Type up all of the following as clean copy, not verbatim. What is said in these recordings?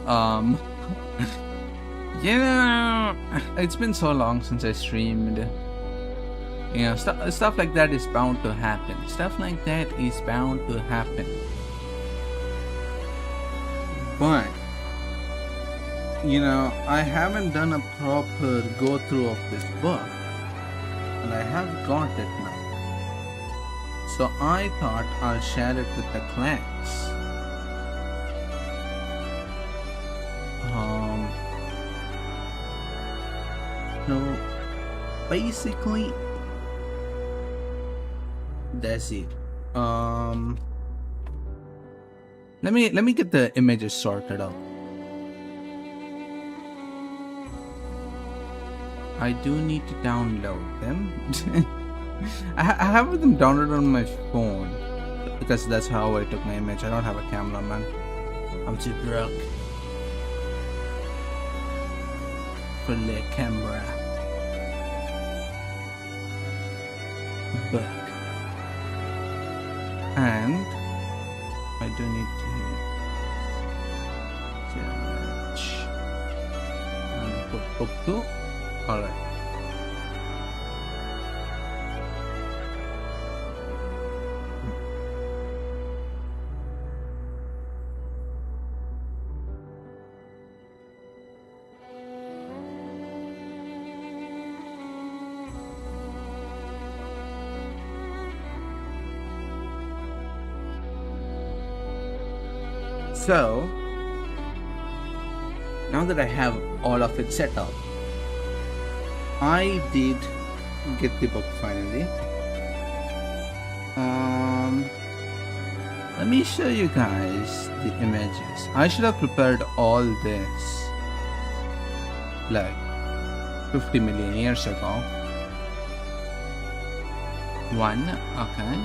Um, yeah, it's been so long since I streamed. Stuff like that is bound to happen. Stuff like that is bound to happen. But I haven't done a proper go through of this book, and I have got it now. So I thought I'll share it with the clans. So basically, that's it. Let me get the images sorted out. I do need to download them. I have them downloaded on my phone because that's how I took my image. I don't have a camera, man. I'm too broke for the camera. Book. And I do need to damage and put book 2. Alright. So, now that I have all of it set up, I did get the book finally. Let me show you guys the images. I should have prepared all this like 50 million years ago. Okay.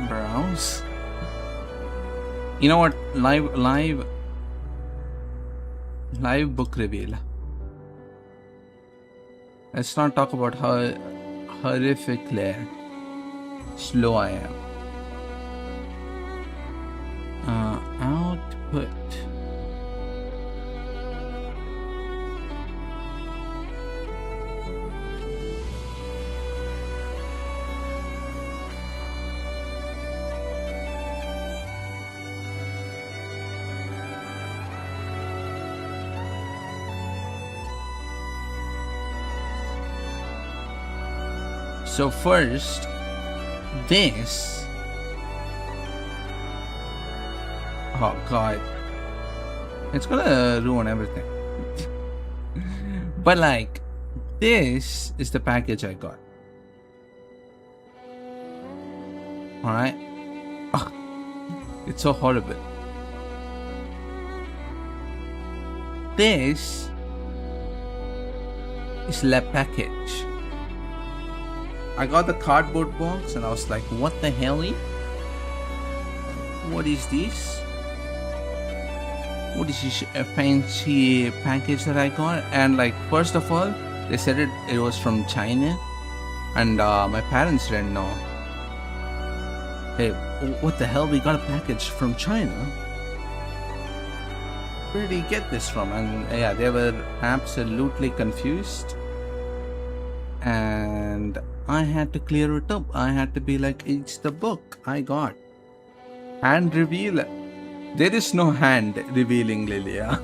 Browse. You know what? Live book reveal. Let's not talk about how horrifically slow I am. Output. So first, this. Oh god. It's gonna ruin everything. But like, this is the package I got. Alright? Oh, it's so horrible. This is the package. I got the cardboard box and I was like, what the hell? What is this? What is this fancy package that I got? And like, first of all, they said it was from China, and my parents didn't know. Hey, what the hell? We got a package from China? Where did he get this from? And yeah, they were absolutely confused. And I had to clear it up. I had to be like, it's the book I got. Hand reveal. There is no hand revealing, Lilia.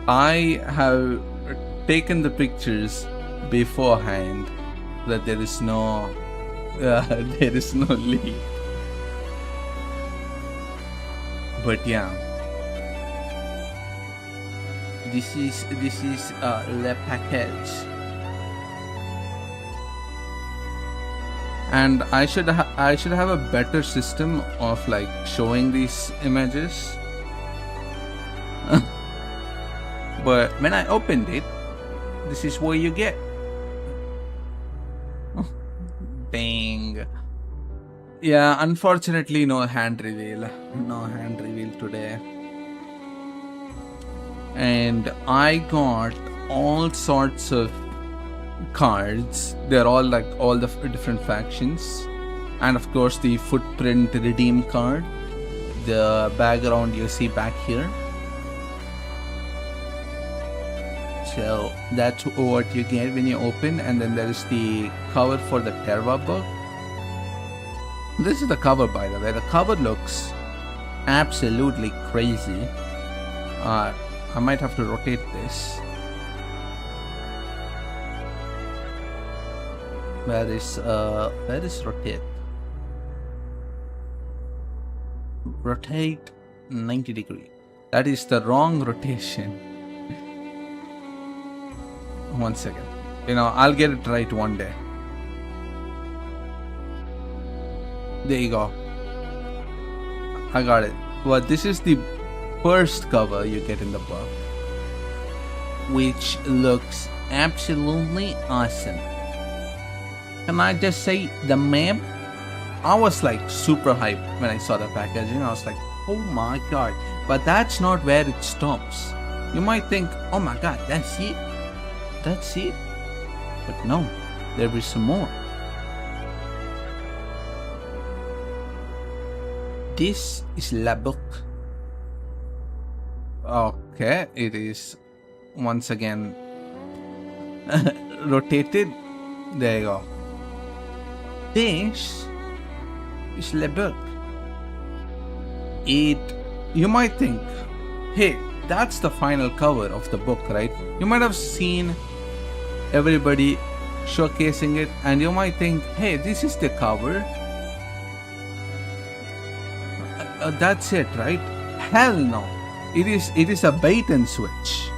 I have taken the pictures beforehand that there is no leak. But yeah. This is the package, and I should have a better system of like showing these images. But when I opened it, this is what you get. Dang. Yeah, unfortunately, no hand reveal. No hand reveal today. And I got all sorts of cards. They're all like all the different factions, and of course the footprint redeem card. the background you see back here. So that's what you get when you open, and then there is the cover for the Terra book. This is the cover, by the way. The cover looks absolutely crazy. I might have to rotate this. Where is rotate? Rotate 90 degree. That is the wrong rotation. One second. I'll get it right one day. There you go. I got it. Well, this is the first cover you get in the book, which looks absolutely awesome. Can I just say, the map? I was like super hyped when I saw the packaging. I was like, oh my god. But that's not where it stops. You might think, oh my god, that's it? That's it? But no, there is some more. This is la book. Okay, it is once again rotated. There you go. This is la book. You might think, hey, that's the final cover of the book, right? You might have seen everybody showcasing it, and you might think, hey, this is the cover. That's it, right? Hell no. It is a bait and switch.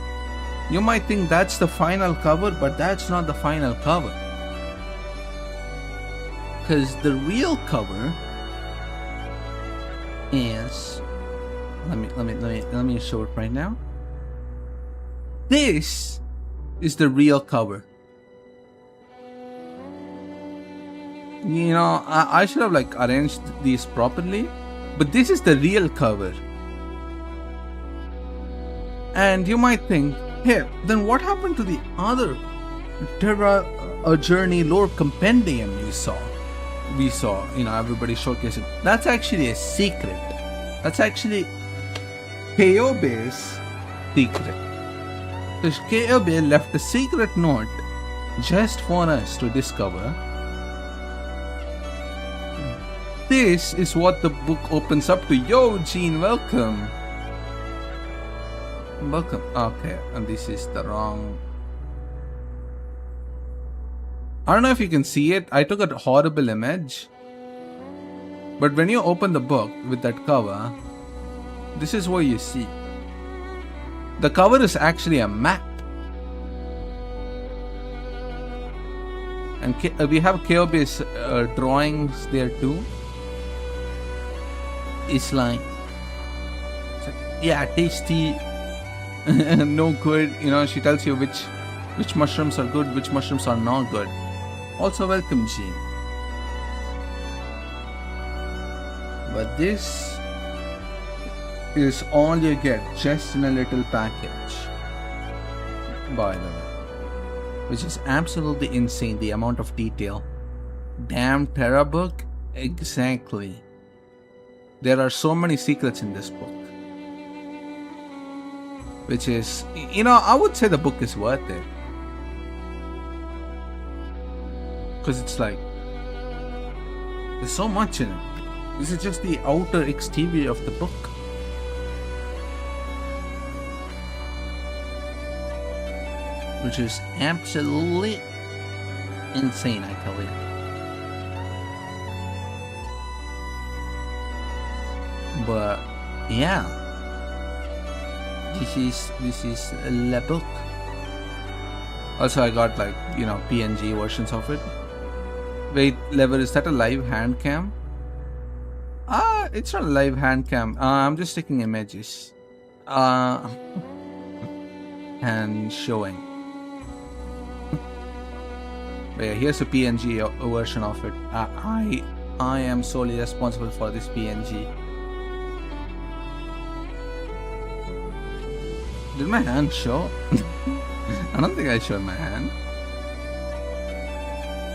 You might think that's the final cover, but that's not the final cover. Because the real cover is, let me show it right now. This is the real cover. I should have arranged these properly, but this is the real cover. And you might think, hey, then what happened to the other Terra Journey lore compendium we saw, everybody showcasing? That's actually a secret. That's actually Keobe's secret. Because Keobe left a secret note just for us to discover. This is what the book opens up to. Yo, Gene, welcome. Welcome. Okay, and this is the wrong. I don't know if you can see it. I took a horrible image. But when you open the book with that cover, this is what you see. The cover is actually a map. And we have Keobe's drawings there too. It's like, yeah, tasty, no good. She tells you which mushrooms are good, which mushrooms are not good. Also, welcome, Gene. But this is all you get, just in a little package, by the way, which is absolutely insane, the amount of detail. Damn Terra book. Exactly. There are so many secrets in this book, which is, I would say the book is worth it, because it's like, there's so much in it. This is just the outer exterior of the book. Which is absolutely insane, I tell you. But yeah, this is la book. Also, I got PNG versions of it. Wait, Lever, is that a live hand cam? It's not a live hand cam. I'm just taking images. And showing. But yeah, here's a PNG version of it. I am solely responsible for this PNG. Did my hand show? I don't think I showed my hand.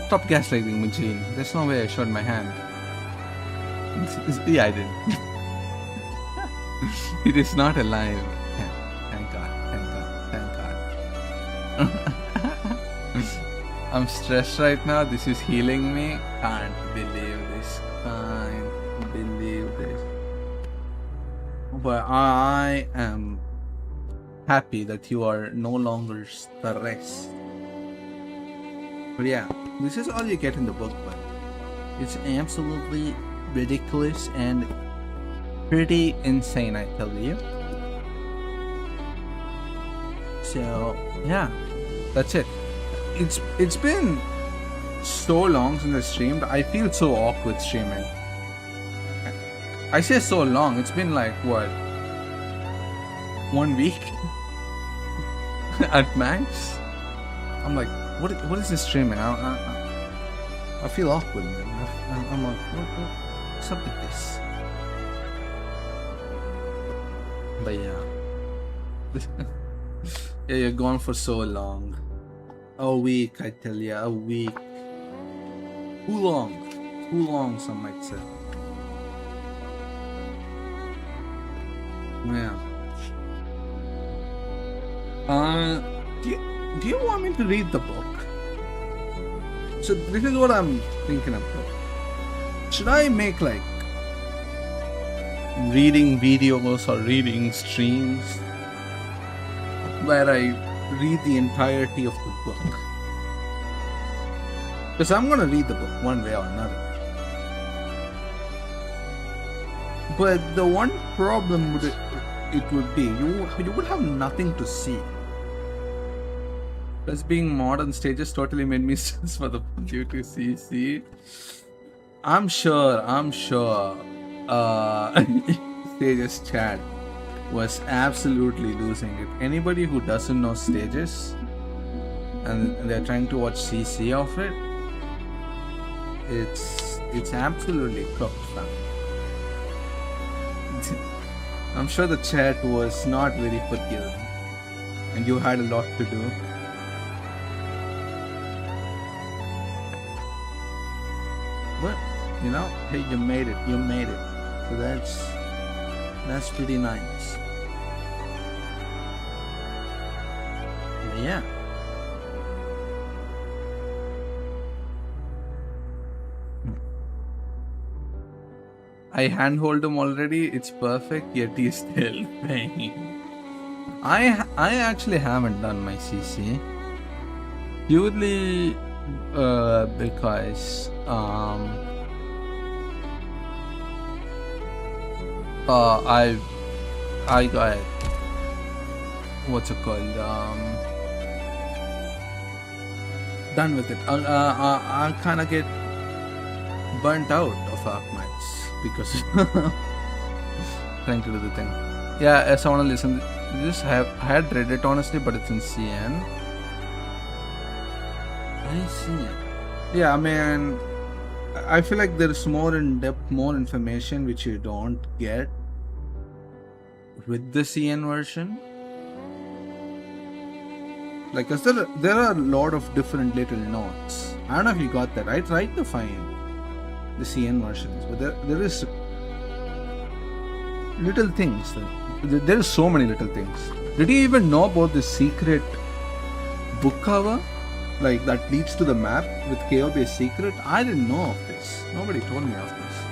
Stop gaslighting me, Gene. There's no way I showed my hand. Yeah, I did. It is not alive. Thank God. I'm stressed right now. This is healing me. Can't believe this. Can't believe this. But I am happy that you are no longer stressed. But yeah, this is all you get in the book, but it's absolutely ridiculous and pretty insane, I tell you. So yeah, that's it. It's been so long since I streamed. I feel so awkward streaming. I say so long. It's been like what, 1 week at max. I'm like, what is this streaming? I feel awkward, man. I'm like, what's up with this? But yeah. Yeah, you're gone for so long. A week, I tell you, a week. Too long. Too long, some might say. Yeah. Do you want me to read the book? So this is what I'm thinking about. Should I make like reading videos or reading streams where I read the entirety of the book? Because I'm gonna read the book one way or another. But the one problem with it would be you would have nothing to see. Plus, being modern stages totally made me stress for the due to CC. I'm sure stages chat was absolutely losing it. Anybody who doesn't know stages and they're trying to watch CC of it, it's absolutely cooked, fam. I'm sure the chat was not very forgiving and you had a lot to do. But you know, hey, you made it. So that's pretty nice. But yeah. I handhold him already. It's perfect, yet he's still paying. I actually haven't done my CC purely because I got, what's it called, done with it. I kind of get burnt out of Arknights because trying to do the thing. Yeah, as I want to listen to this, I had read it honestly, but it's in CN. I see. Yeah, I mean, I feel like there's more in depth, more information which you don't get with the CN version. Like, cause there are a lot of different little notes. I don't know if you got that. I tried to find the CN versions, but there is little things. There are so many little things. Did you even know about the secret book cover? Like, that leads to the map with KOB's secret? I didn't know of this. Nobody told me of this.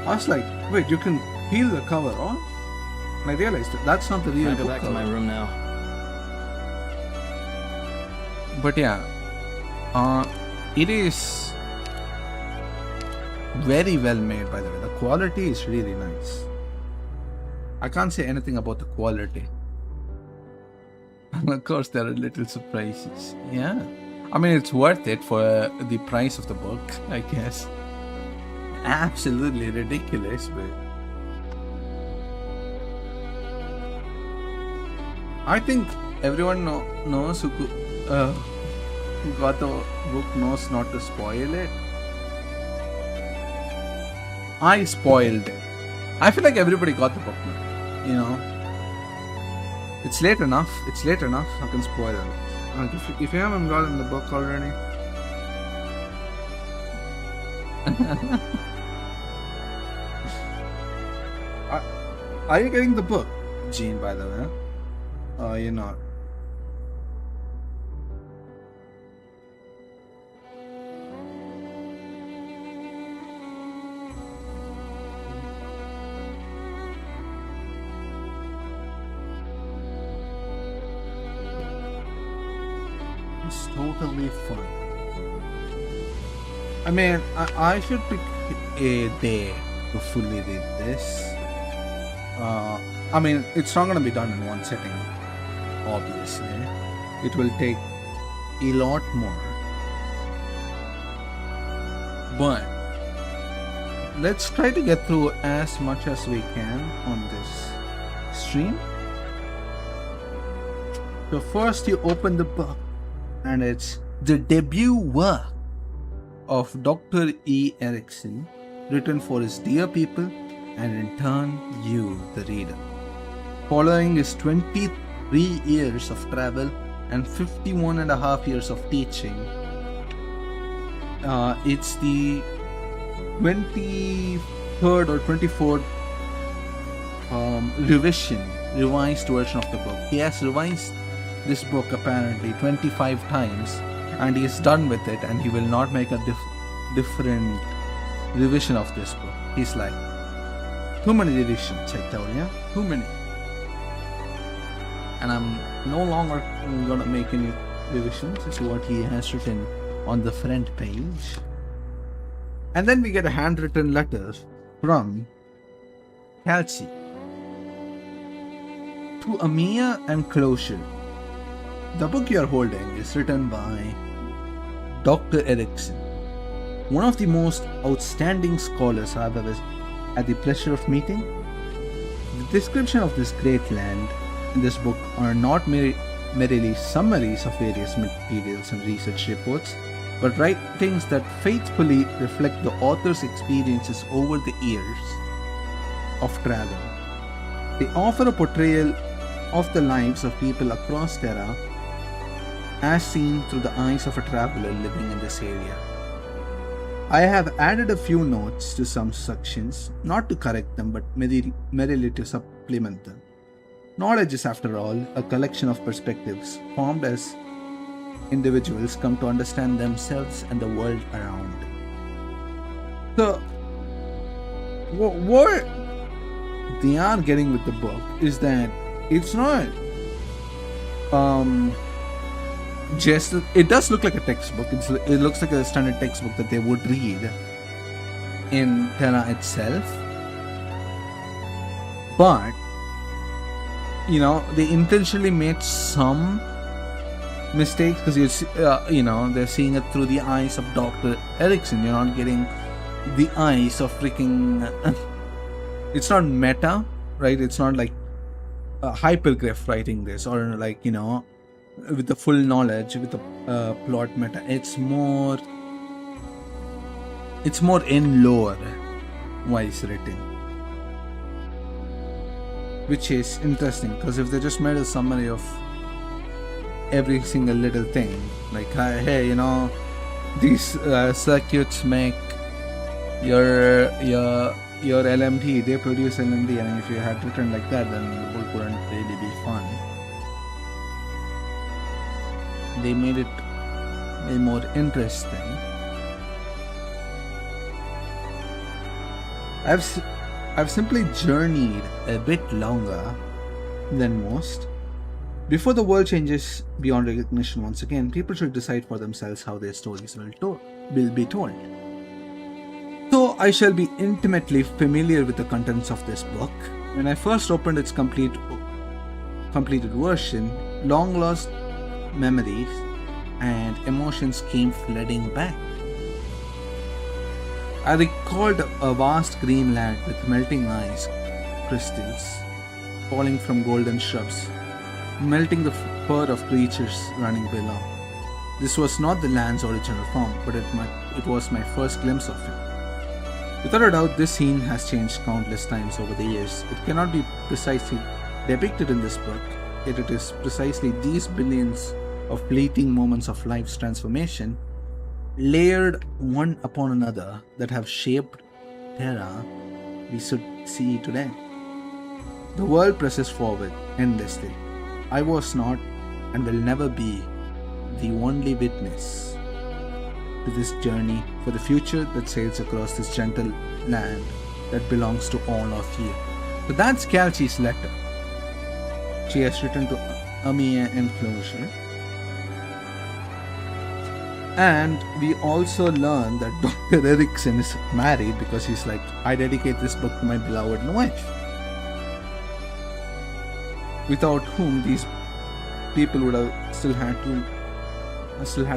I was like, wait, you can peel the cover off? And I realized that's not the real book cover. I go back to my room now. But yeah, it is very well made, by the way. The quality is really nice. I can't say anything about the quality. Of course, there are little surprises. Yeah. I mean, it's worth it for the price of the book, I guess. Absolutely ridiculous, but I think everyone knows who got the book knows not to spoil it. I spoiled it. I feel like everybody got the book now, you know. It's late enough. I can spoil it. If you haven't gotten the book already, Are you getting the book, Gene, by the way? You're not. It's totally fine. I mean, I should pick a day to fully read this. I mean, it's not gonna be done in one setting, obviously. It will take a lot more. But let's try to get through as much as we can on this stream. So first you open the book and it's the debut work of Dr. E. Erickson, written for his dear people and in turn you, the reader. Following his 23 years of travel and 51 and a half years of teaching, it's the 23rd or 24th revised version of the book. He has revised this book apparently 25 times and he is done with it, and he will not make a different revision of this book. He's like, too many revisions, I tell you, too many. And I'm no longer gonna make any revisions. This is what he has written on the front page. And then we get a handwritten letter from Kelsey to Amia and Closure. The book you are holding is written by Dr. Erickson, one of the most outstanding scholars I have ever had the pleasure of meeting. The description of this great land in this book are not merely summaries of various materials and research reports, but writings that faithfully reflect the author's experiences over the years of travel. They offer a portrayal of the lives of people across Terra as seen through the eyes of a traveler living in this area. I have added a few notes to some sections, not to correct them, but merely to supplement them. Knowledge is, after all, a collection of perspectives formed as individuals come to understand themselves and the world around. So, what they are getting with the book is that it's not just, it does look like a textbook. It looks like a standard textbook that they would read in Terra itself, but they intentionally made some mistakes because they're seeing it through the eyes of Dr. Erickson. You're not getting the eyes of freaking it's not meta, right? It's not like hypergraph writing this, or like with the full knowledge, with the plot meta. It's more in lore wise written, which is interesting, because if they just made a summary of every single little thing, like hey, these circuits make your LMD, they produce LMD, and if you had written like that, then the book wouldn't really be fun. They made it way more interesting. I've simply journeyed a bit longer than most. Before the world changes beyond recognition once again, people should decide for themselves how their stories will be told. So I shall be intimately familiar with the contents of this book. When I first opened its completed version, long lost memories and emotions came flooding back. I recalled a vast green land with melting ice crystals falling from golden shrubs, melting the fur of creatures running below. This was not the land's original form, but it was my first glimpse of it. Without a doubt, this scene has changed countless times over the years. It cannot be precisely depicted in this book, yet it is precisely these billions of fleeting moments of life's transformation, layered one upon another, that have shaped Terra we should see today. The world presses forward endlessly. I was not and will never be the only witness to this journey for the future that sails across this gentle land that belongs to all of you. So that's Kalchi's letter. She has written to Amiya enclosure. And we also learn that Dr. Erickson is married because he's like, I dedicate this book to my beloved wife. Without whom these people would have still had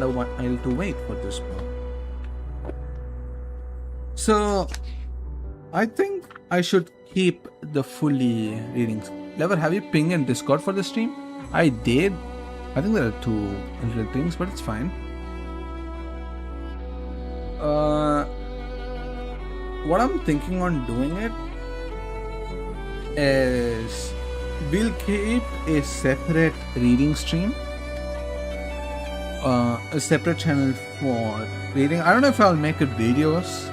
a while to wait for this book. So I think I should keep the fully readings. Lever, have you pinged in Discord for the stream? I did. I think there are 2 little pings, but it's fine. What I'm thinking on doing it is we'll keep a separate reading stream, a separate channel for reading. I don't know if I'll make it videos.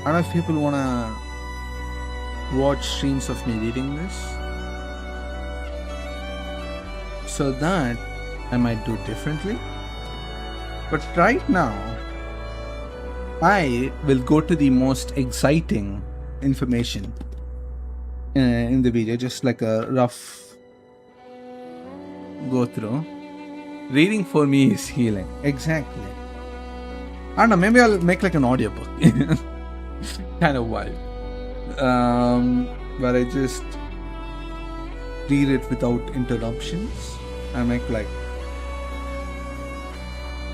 I don't know if people wanna watch streams of me reading this, so that I might do differently. But right now, I will go to the most exciting information in the video, just like a rough go through. Reading for me is healing. Exactly. I don't know, maybe I'll make like an audiobook. Kind of wild. Where I just read it without interruptions. I make like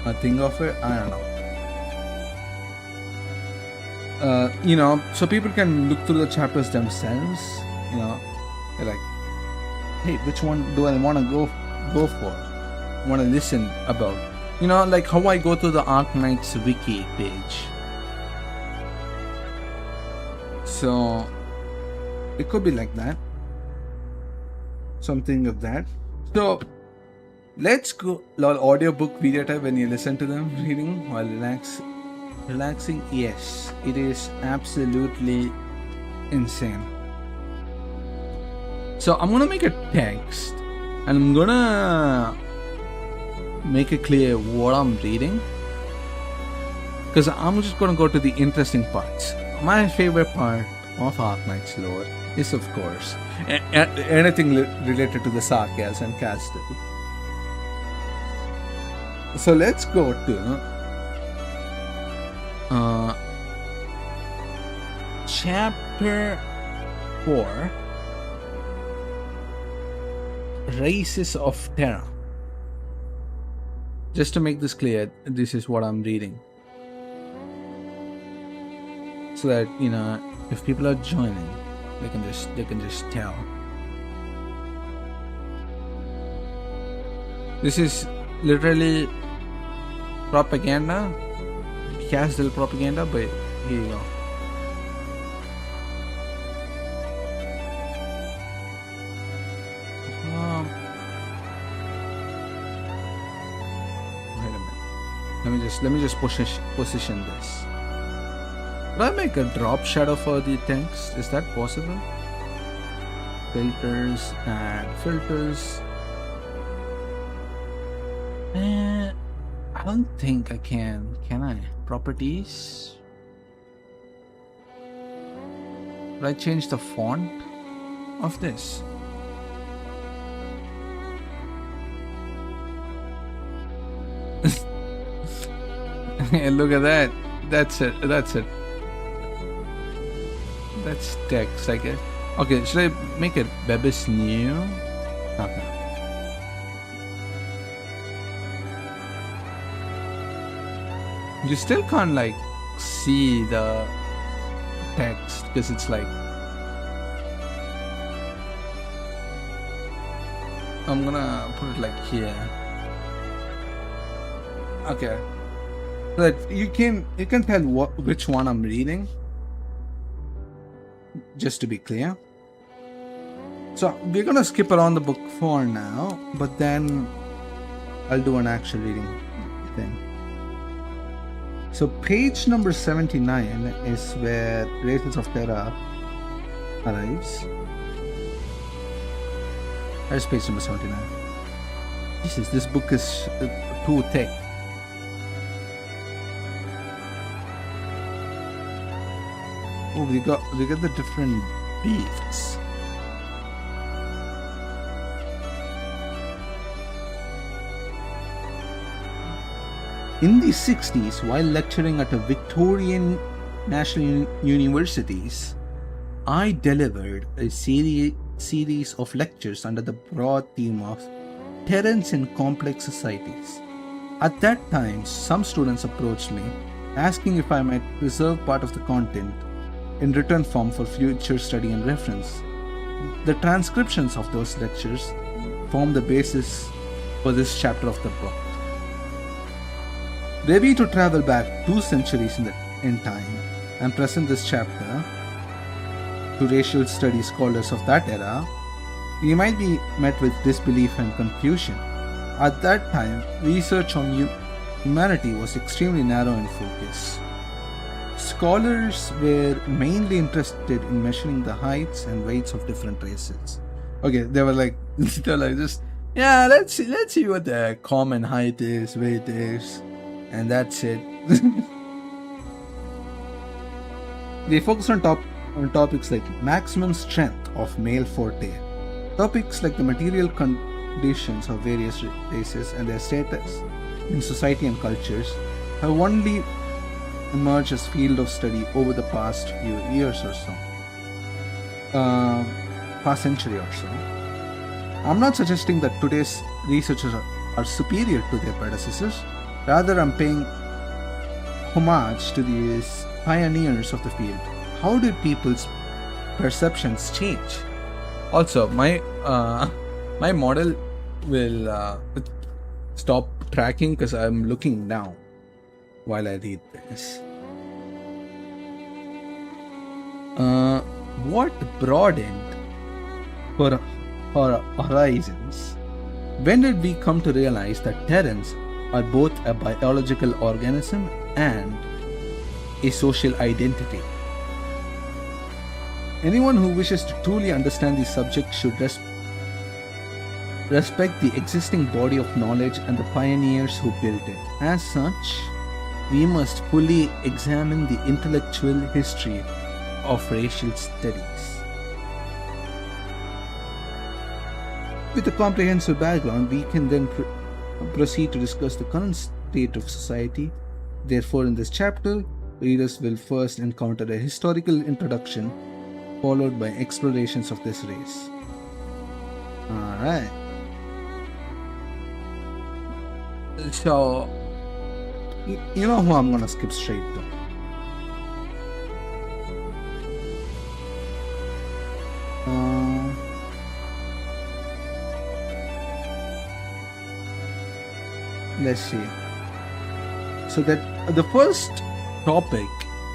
a thing of it. I don't know. So people can look through the chapters themselves. They're like, hey, which one do I want to go for? Want to listen about? Like how I go through the Arknights wiki page. So it could be like that. Something of that. So let's go audiobook video type when you listen to them reading while relaxing. Yes, it is absolutely insane. So I'm gonna make a text and I'm gonna make it clear what I'm reading, because I'm just gonna go to the interesting parts. My favorite part of Arknights lore is, of course, anything related to the Sakyas and Castle. So let's go to chapter 4, Races of Terra. Just to make this clear, this is what I'm reading, so that if people are joining, they can just tell. This is literally propaganda, casual propaganda, but here you go. Wait a minute. Let me just position this. Could I make a drop shadow for the text? Is that possible? Filters and filters. I don't think I can. Can I? Properties. Would I change the font of this? Look at that. That's it. That's text, I guess. Okay, should I make it Bebis new? Okay. You still can't like see the text because it's like, I'm gonna put it like here. Okay, so that you can tell which one I'm reading, just to be clear. So we're gonna skip around the book for now, but then I'll do an actual reading thing. So page number 79 is where Races of Terra arrives. That's page number 79. This book is too thick. Oh, we got the different beasts. In the 60s, while lecturing at a Victorian national universities, I delivered a series of lectures under the broad theme of Terrans in Complex Societies. At that time, some students approached me, asking if I might preserve part of the content in written form for future study and reference. The transcriptions of those lectures form the basis for this chapter of the book. Were we to travel back 2 centuries in time and present this chapter to racial studies scholars of that era, we might be met with disbelief and confusion. At that time, research on humanity was extremely narrow in focus. Scholars were mainly interested in measuring the heights and weights of different races. Okay, they were like, just, yeah, let's see what the common height is, weight is, and that's it. They focus on topics like maximum strength of male forte, topics like the material conditions of various races and their status in society and cultures have only emerged as field of study over the past few years or so, past century or so. I'm not suggesting that today's researchers are superior to their predecessors. Rather, I'm paying homage to these pioneers of the field. How did people's perceptions change? Also, my model will stop tracking because I'm looking down while I read this. What broadened our horizons? When did we come to realize that Terrans are both a biological organism and a social identity? Anyone who wishes to truly understand the subject should respect the existing body of knowledge and the pioneers who built it. As such, we must fully examine the intellectual history of racial studies. With a comprehensive background, we can then proceed to discuss the current state of society. Therefore, in this chapter, readers will first encounter a historical introduction, followed by explorations of this race. Alright. So, you know who I'm gonna skip straight to. Let's see. So that the first topic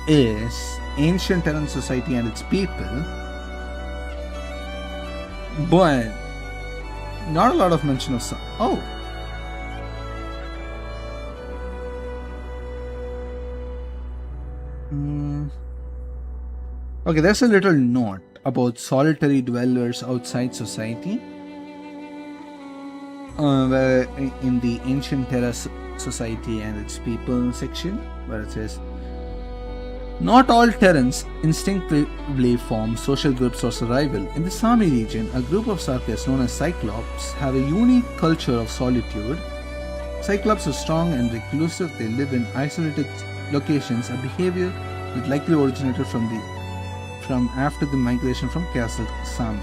is ancient Terran society and its people, but not a lot of mention of some. Oh. Okay, there's a little note about solitary dwellers outside society. Where in the ancient Terra society and its people section, where it says, not all Terrans instinctively form social groups for survival. In the Sami region, a group of Sarkas known as Cyclops have a unique culture of solitude. Cyclops are strong and reclusive. They live in isolated locations, a behavior that likely originated from after the migration from Castle Sami.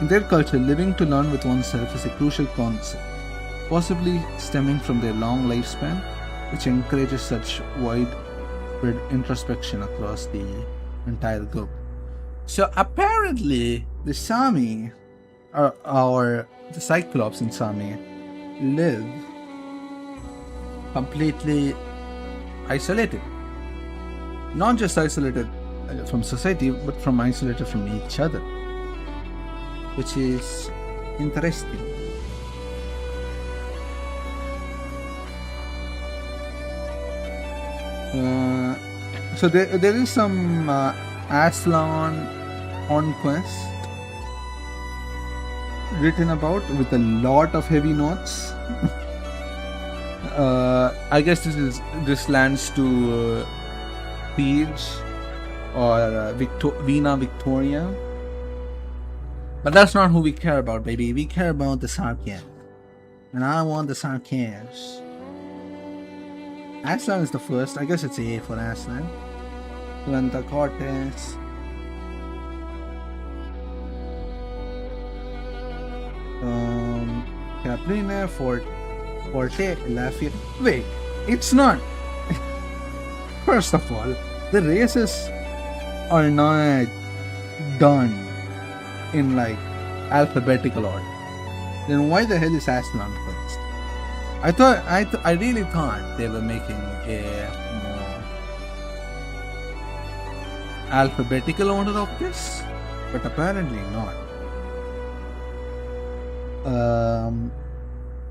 In their culture, living to learn with oneself is a crucial concept, possibly stemming from their long lifespan, which encourages such widespread introspection across the entire group. So apparently, the Sami, or the Cyclops in Sami, live completely isolated. Not just isolated from society, but isolated from each other, which is interesting. So there is some Aslan conquest. written about with a lot of heavy notes. I guess this lands to Siege or Vina Victoria. But that's not who we care about, baby. We care about the Sarkaz. And I want the Sarkaz. Aslan is the first. I guess it's A for Aslan. Lanta Cortes. Caprina, Forte, Lafayette. Wait, it's not. First of all, the races are not done in like alphabetical order. Then why the hell is Aslan first? I really thought they were making a more alphabetical order of this, but apparently not.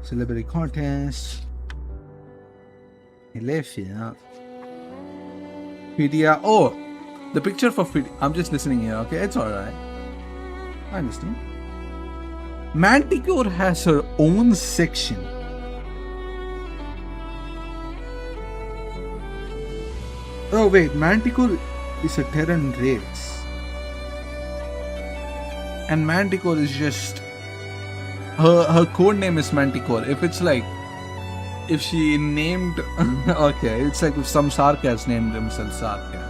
Celebrity contest. Elefia. Fidia. Oh, the picture for Fidia. I'm just listening here, okay? It's alright. I understand. Manticore has her own section. Oh wait, Manticore is a Terran race. And Manticore is just... Her code name is Manticore. If it's like... If she named... okay, it's like if some Sarkaz named himself Sarkaz.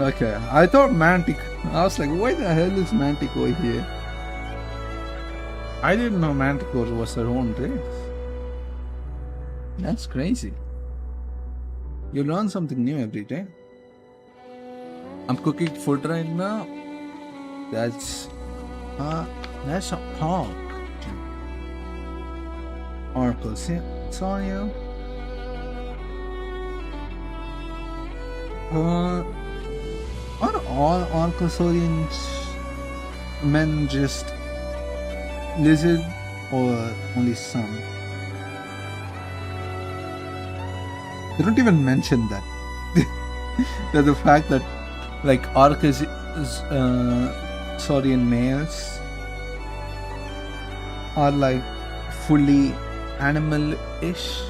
Okay, I thought Manticore... I was like, why the hell is Manticore here? I didn't know Manticore was her own race. That's crazy. You learn something new every day. I'm cooking food right now. That's a hog. Oracle, saw you. Are all Archosaurians men just lizard or only some? They don't even mention that. That the fact that like Archosaurian males are like fully animal-ish,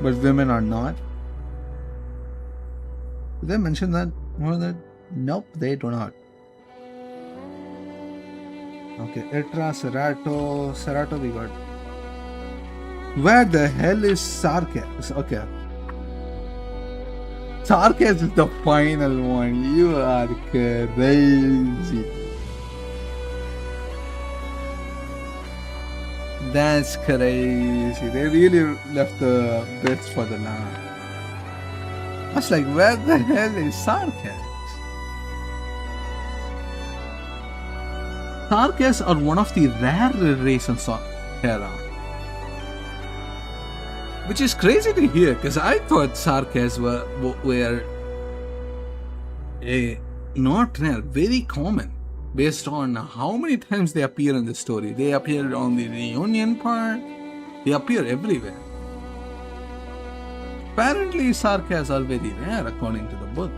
but women are not. Did they mention that? Or that? Nope, they do not. Okay, Etra, Serato we got. Where the hell is Sarkaz? Okay. Sarkaz is the final one. You are crazy. That's crazy. They really left the best for the last. I was like, where the hell is Sarkaz? Sarkaz are one of the rare races on Terra. Which is crazy to hear, because I thought Sarkaz were not rare, very common, based on how many times they appear in the story. They appear on the reunion part, they appear everywhere. Apparently Sarkaz are very rare according to the book.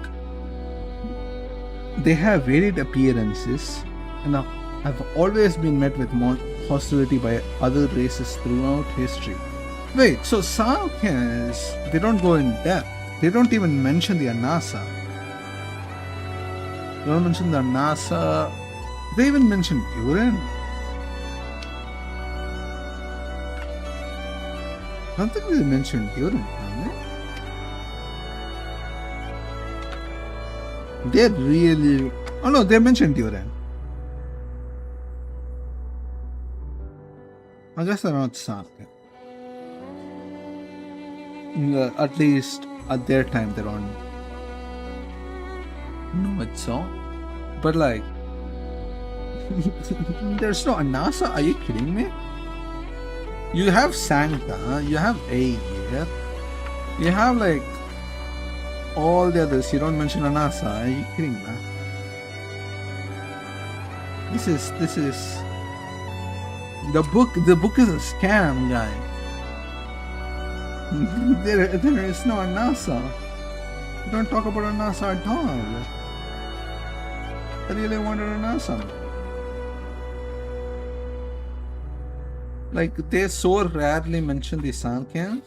They have varied appearances and have always been met with more hostility by other races throughout history. Wait, so Sarkaz, they don't go in depth. They don't even mention the Anasa. They don't mention the Anasa. They even mention Duran. I don't think they mentioned Duran, have they? They really... Oh no, they mentioned Duran. I guess they're not Sarkaz. At least at their time they're on. No, it's so. But like, there's no Anasa. Are you kidding me? You have Sancta, you have Aegir, you have like all the others. You don't mention Anasa. Are you kidding me? This is the book. The book is a scam, guy. There is no Anasa. You don't talk about Anasa at all. I really wanted Anasa. Like, they so rarely mention the Sarkans.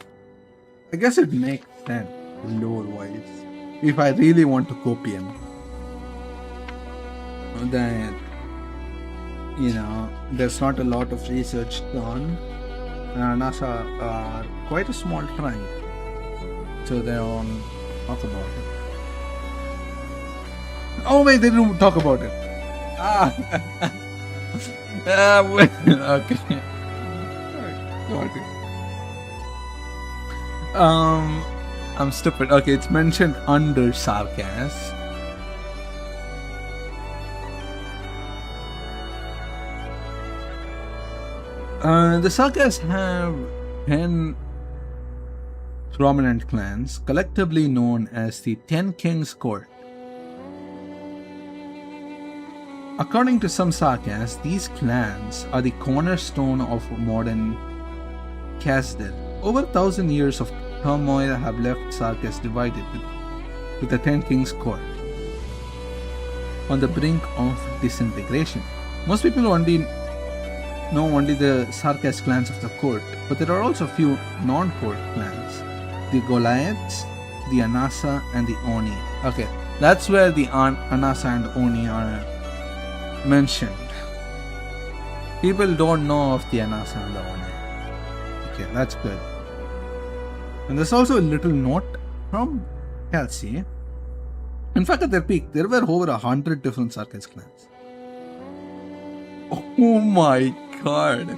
I guess it makes sense, lore-wise. If I really want to copy him, then, there's not a lot of research done. NASA are quite a small tribe, so they don't talk about it. Oh wait, they didn't talk about it. Wait, okay. Got it. I'm stupid. Okay, it's mentioned under Sarkas. The Sarkas have 10 prominent clans, collectively known as the 10 Kings Court. According to some Sarkas, these clans are the cornerstone of modern Khazad. Over 1,000 years of turmoil have left Sarkas divided with the 10 Kings Court on the brink of disintegration. Most people know only the Sarkas clans of the court, but there are also a few non-court clans. The Goliaths, the Anasa, and the Oni. Okay, that's where the Anasa and Oni are mentioned. People don't know of the Anasa and the Oni. Okay, that's good. And there's also a little note from Kelsey. In fact, at their peak, there were over 100 different Sarkas clans. Oh my god.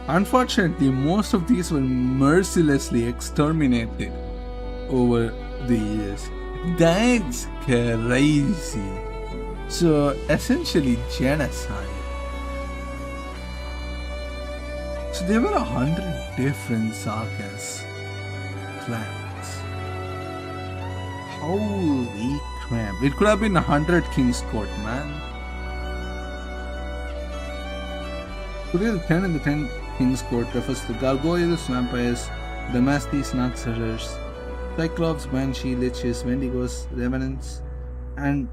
Unfortunately, most of these were mercilessly exterminated over the years. That's crazy. So, essentially, genocide. So, there were 100 different Sarkas clans. Holy crap. It could have been 100 King's Court, man. Today, the 10 and the 10 King's Court refers to gargoyles, vampires, Damastes, Naxxrammers, Cyclops, Banshee, Liches, Wendigos, Revenants, and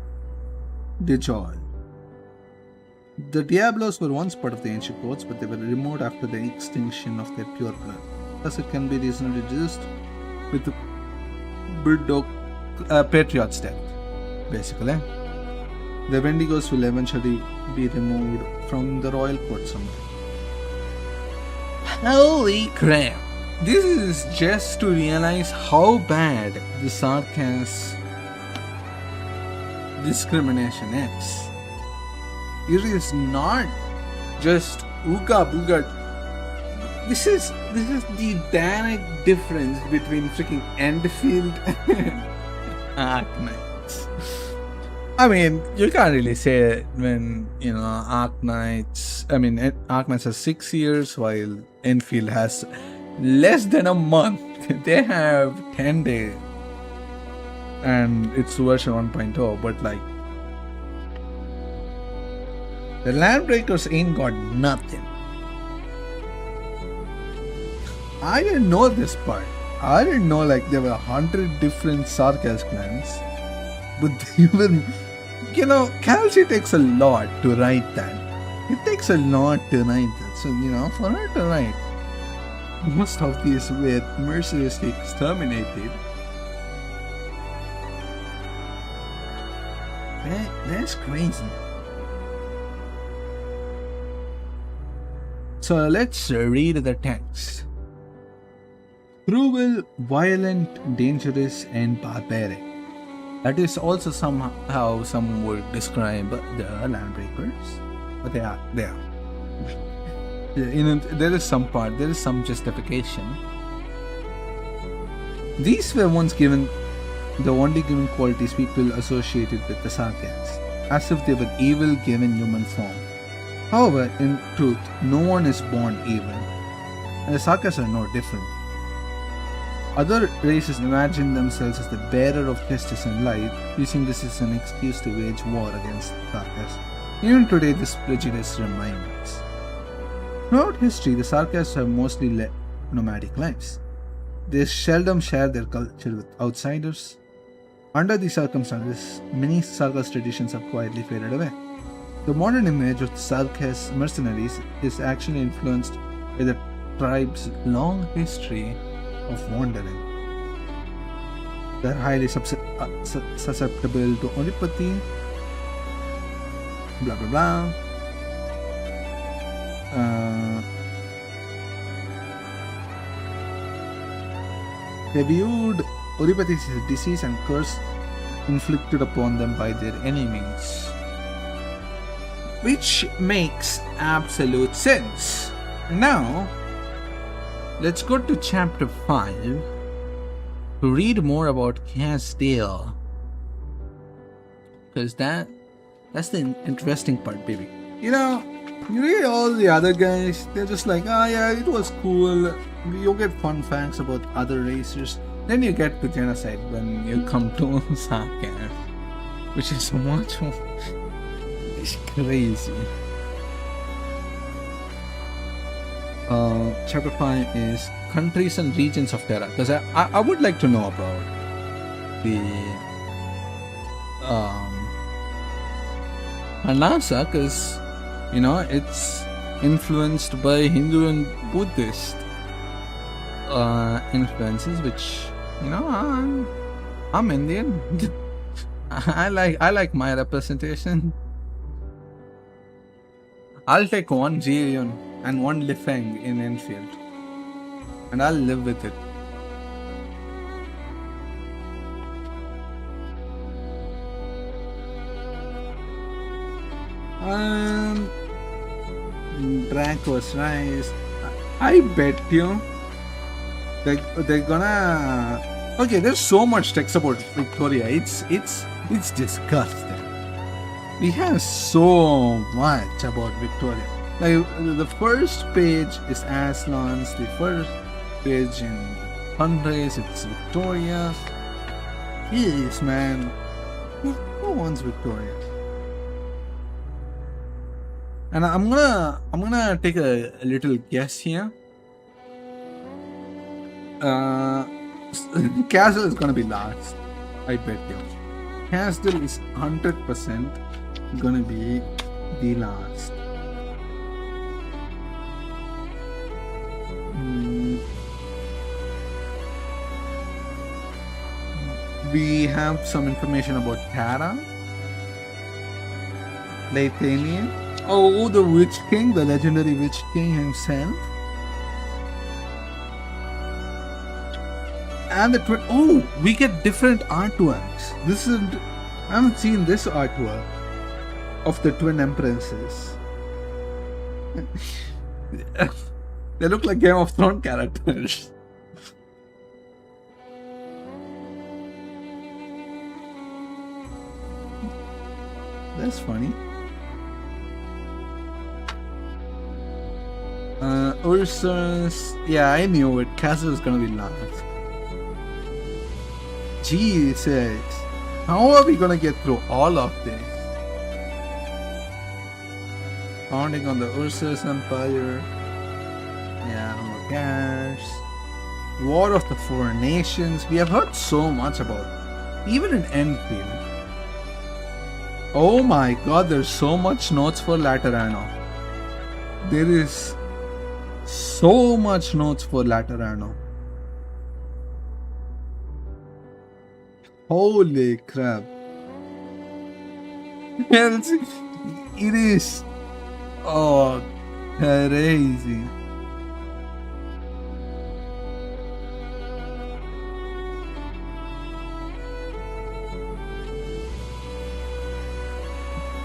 Djal. The Diablos were once part of the ancient courts, but they were removed after the extinction of their pure blood. Thus, it can be reasonably reduced with the Patriot's death, basically. The Wendigos will eventually be removed from the royal court someday. Holy crap! This is just to realize how bad the Sarkas discrimination is. It is not just ooga booga. This is the direct difference between freaking Enfield and Arknights. I mean, you can't really say it when, Arknights has 6 years while Enfield has less than a month. They have 10 days. And it's version 1.0, but like, the Landbreakers ain't got nothing. I didn't know this part. I didn't know like there were 100 different Sarkas clans. But they were, Kelsey takes a lot to write that. It takes a lot to write that. So, for her to write, most of these were mercilessly exterminated. That's crazy. So let's read the text. Cruel, violent, dangerous, and barbaric. That is also somehow some would describe the Landbreakers. But they are. There is some justification. These were once given the only given qualities people associated with the Sarkas, as if they were evil given human form. However, in truth, no one is born evil, and the Sarkas are no different. Other races imagine themselves as the bearer of justice and light, using this as an excuse to wage war against the Sarkas. Even today, this prejudice remains. Throughout history, the Sarkas have mostly led nomadic lives. They seldom share their culture with outsiders. Under these circumstances, many Sarkas traditions have quietly faded away. The modern image of the Sarkis mercenaries is actually influenced by the tribe's long history of wandering. They're highly susceptible to onipathy, blah blah blah. They viewed onipathy as a disease and curse inflicted upon them by their enemies. Which makes absolute sense. Now, let's go to chapter 5 to read more about Casdale. Because that's the interesting part, baby. You know, you read all the other guys, they're just like, oh yeah, it was cool. You get fun facts about other races. Then you get to genocide when you come to Sarkis, which is so much more. It's crazy. Chapter 5 is countries and regions of Terra. Because I would like to know about the Anasa, because you know it's influenced by Hindu and Buddhist influences, which you know I'm Indian. I like my representation. I'll take one Jiryun and one Lifeng in Enfield, and I'll live with it. Draco's Rise. I bet you they're gonna. Okay, there's so much text about Victoria. It's disgusting. We have so much about Victoria. Like the first page is Aslan's. The first page in Fundraise, it's Victoria. Jeez, man. Who wants Victoria? And I'm gonna take a little guess here. Castle is gonna be last. I bet you. Castle is 100% gonna be the last. We have some information about Terra, Lathanian. Oh, the Witch King, the legendary Witch King himself. And the twin. Oh, we get different artworks. This is. I haven't seen this artwork of the twin empresses. They look like Game of Thrones characters. That's funny. Ursus. Yeah, I knew it. Castle is gonna be last. Jesus. How are we gonna get through all of this? Founding on the Ursus Empire. Yeah, no cares. War of the Four Nations. We have heard so much about it. Even in Enfield. Oh my god, there's so much notes for Laterano. There is so much notes for Laterano. Holy crap. It is. Oh, crazy.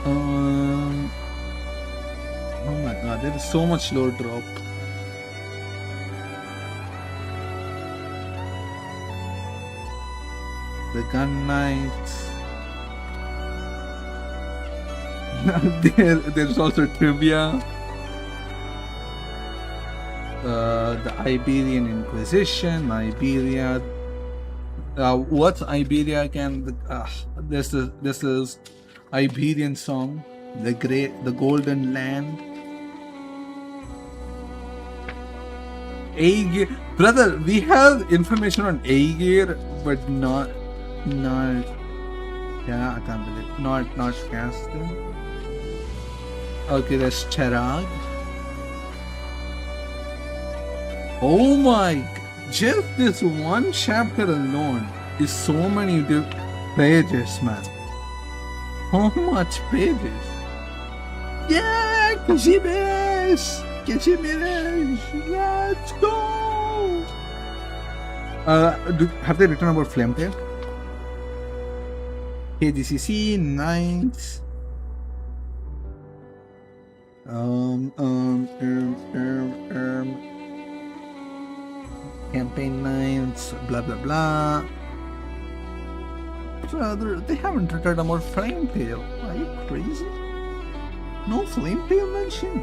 Oh my god, there is so much low drop. The Gun Knights. There's also trivia. The Iberian Inquisition, Iberia. What's Iberia again? There's this Iberian song, the Golden Land. Aegir, brother, we have information on Aegir, but not. Yeah, I can't believe not Castle. Okay, that's Terra. Oh my! Just this one chapter alone is so many pages, man. How much pages? Yeah, Kashimish! Kashimish! Let's go! Have they written about Flametail? KGCC, Knights. Campaign Knights, blah blah blah. Brother, they haven't written about Flametail. Are you crazy? No Flametail mention.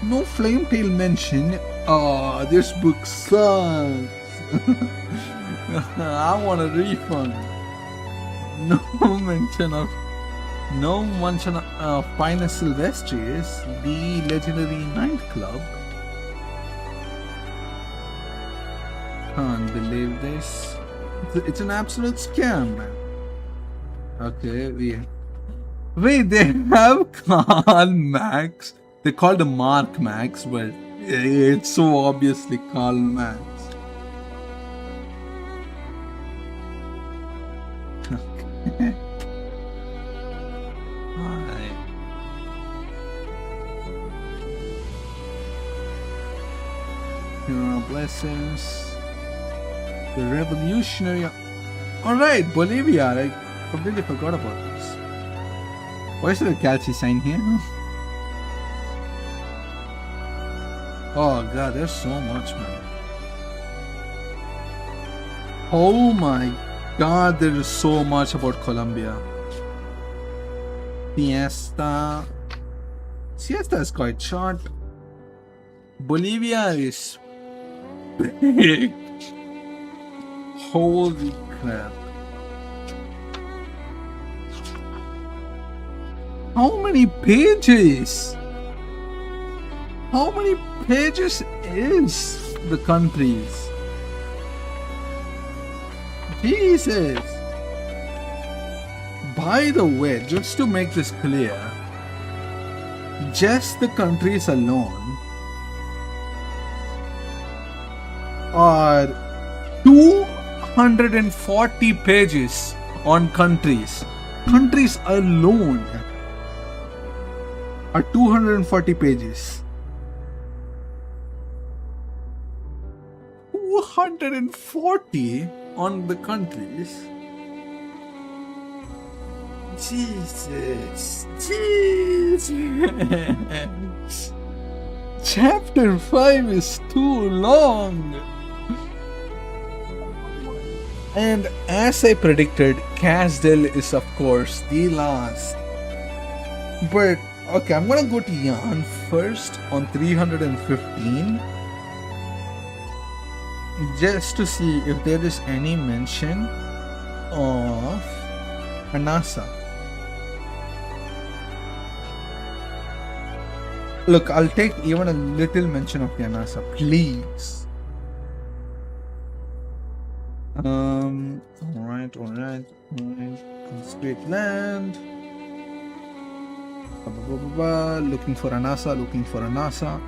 No Flametail mention. Ah, this book sucks. I want a refund. No mention of Finest Sylvestris, the legendary nightclub. Can't believe this. It's an absolute scam, man. Okay, wait, they have Karl Marx. They call him Mark Max, but it's so obviously Karl Marx. Okay. Alright. Your blessings. The revolutionary. Alright, Bolivia. I completely forgot about this. Why is there a Calci sign here? Oh god, there's so much, man. Oh my god, there is so much about Colombia. Siesta is quite short. Bolivia is big. Holy crap. How many pages? How many pages is the countries? Jesus. By the way, just to make this clear, just the countries alone are 240 pages on countries. Countries alone are 240 pages. 240 on the countries. Jesus. Chapter 5 is too long. And as I predicted, Casdell is of course the last. But okay, I'm gonna go to Yan first on 315. Just to see if there is any mention of Anasa. Look, I'll take even a little mention of the Anasa, please. Alright. Straight land. Looking for Anasa.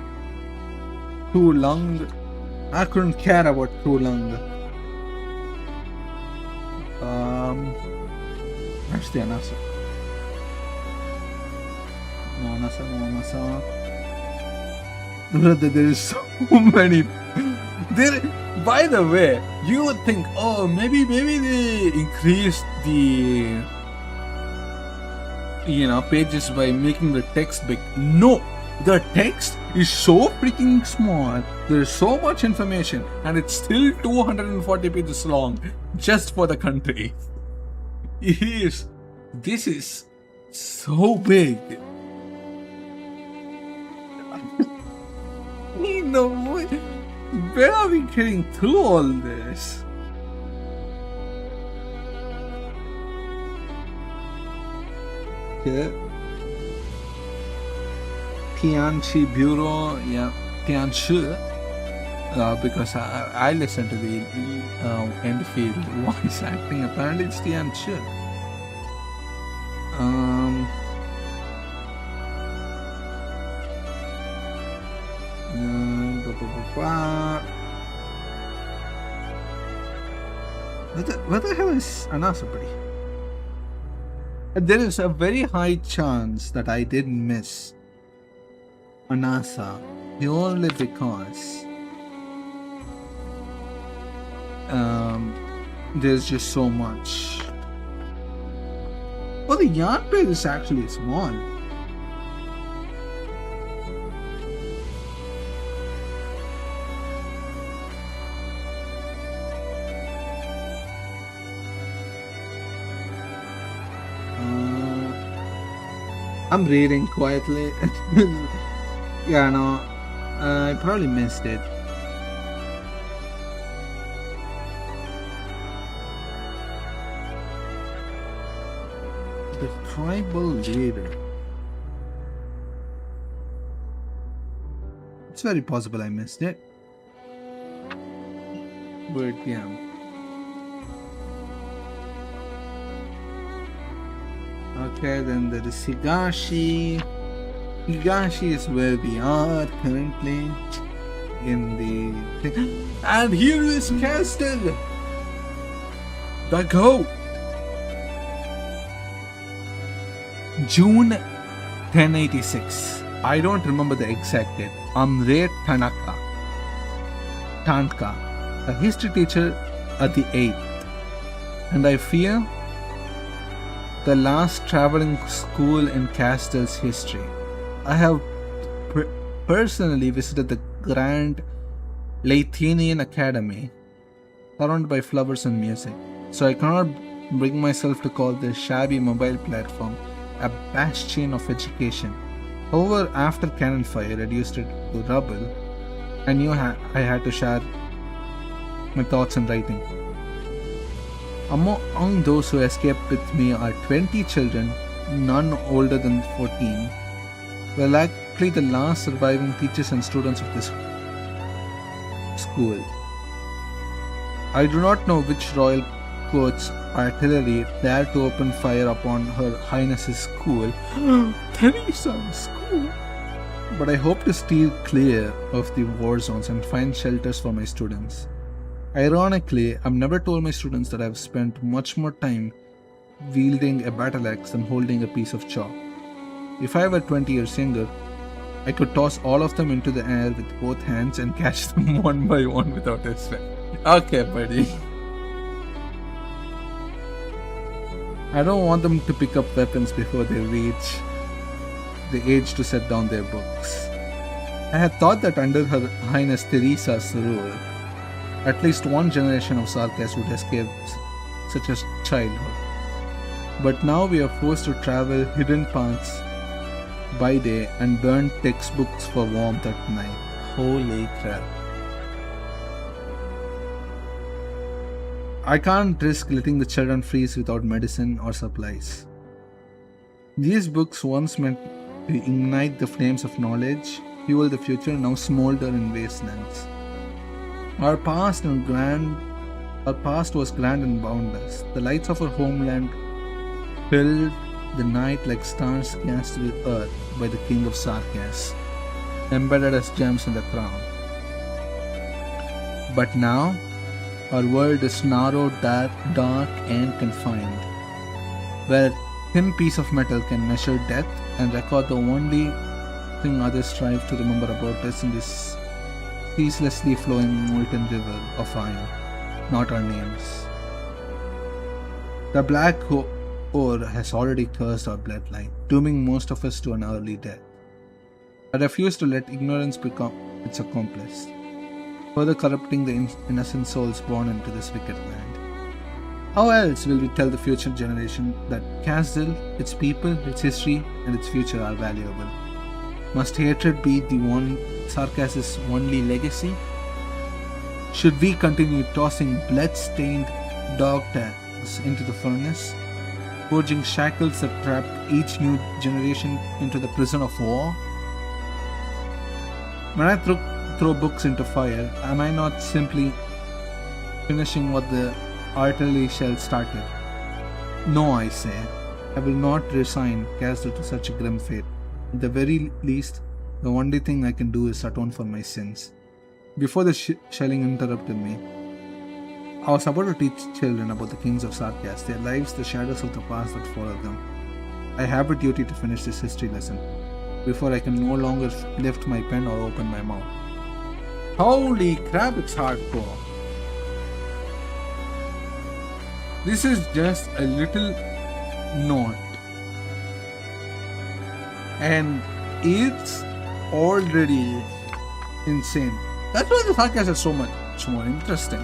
Too long. I couldn't care about too long. Where's the Anasa? No Anasa. Brother, there is so many. By the way, you would think, oh, maybe they increased the pages by making the text big. No, the text is so freaking small. There is so much information, and it's still 240 pages long, just for the country. This is so big. No way. Where are we getting through all this? Okay. Tianchi Bureau, yeah, Tianchi. Because I listen to the Enfield voice acting. Apparently it's Tianchi. Um, ba- ba- ba- ba. What the hell is Anasapadi? There is a very high chance that I did miss Anasa purely because there's just so much. Oh, the yarn page is actually small. I'm reading quietly. Yeah, no, I probably missed it. The tribal leader. It's very possible I missed it. But yeah. Okay, then there is Higashi. Higashi is where we are currently in the thing. And here is Castle! The goat! June 1086. I don't remember the exact date. Amre Tanka, a history teacher at the 8th. And I fear the last traveling school in Castle's history. I have personally visited the Grand Lathenian Academy, surrounded by flowers and music, so I cannot bring myself to call this shabby mobile platform a bastion of education. However, after cannon fire reduced it to rubble, I knew I had to share my thoughts in writing. Among those who escaped with me are 20 children, none older than 14, were likely the last surviving teachers and students of this school. I do not know which royal court's artillery dared to open fire upon Her Highness's school, Teresa's school, but I hope to steer clear of the war zones and find shelters for my students. Ironically, I've never told my students that I've spent much more time wielding a battle axe than holding a piece of chalk. If I were 20 years younger, I could toss all of them into the air with both hands and catch them one by one without a sweat. Okay, buddy. I don't want them to pick up weapons before they reach the age to set down their books. I had thought that under Her Highness Teresa's rule, at least one generation of Sarkas would escape such as childhood. But now we are forced to travel hidden paths by day and burn textbooks for warmth at night. Holy crap. I can't risk letting the children freeze without medicine or supplies. These books, once meant to ignite the flames of knowledge, fuel the future, now smolder in wastelands. Our past was grand and boundless. The lights of our homeland filled the night like stars cast to the earth by the King of Sarkas, embedded as gems in the crown. But now, our world is narrow, dark and confined, where a thin piece of metal can measure death and record the only thing others strive to remember about us in this ceaselessly flowing molten river of iron, not our names. The black ore has already cursed our bloodline, dooming most of us to an early death. I refuse to let ignorance become its accomplice, further corrupting the innocent souls born into this wicked land. How else will we tell the future generation that Castle, its people, its history, and its future are valuable? Must hatred be the one Sarkas' only legacy? Should we continue tossing blood-stained dog tags into the furnace, forging shackles that trap each new generation into the prison of war? When I throw books into fire, am I not simply finishing what the artillery shell started? No, I say. I will not resign Castle to such a grim fate. At the very least, the only thing I can do is atone for my sins. Before the shelling interrupted me, I was about to teach children about the kings of Sarkas, their lives, the shadows of the past that followed them. I have a duty to finish this history lesson before I can no longer lift my pen or open my mouth. Holy crap, it's hardcore. This is just a little note, and it's already insane. That's why the Sarkas are so much more interesting.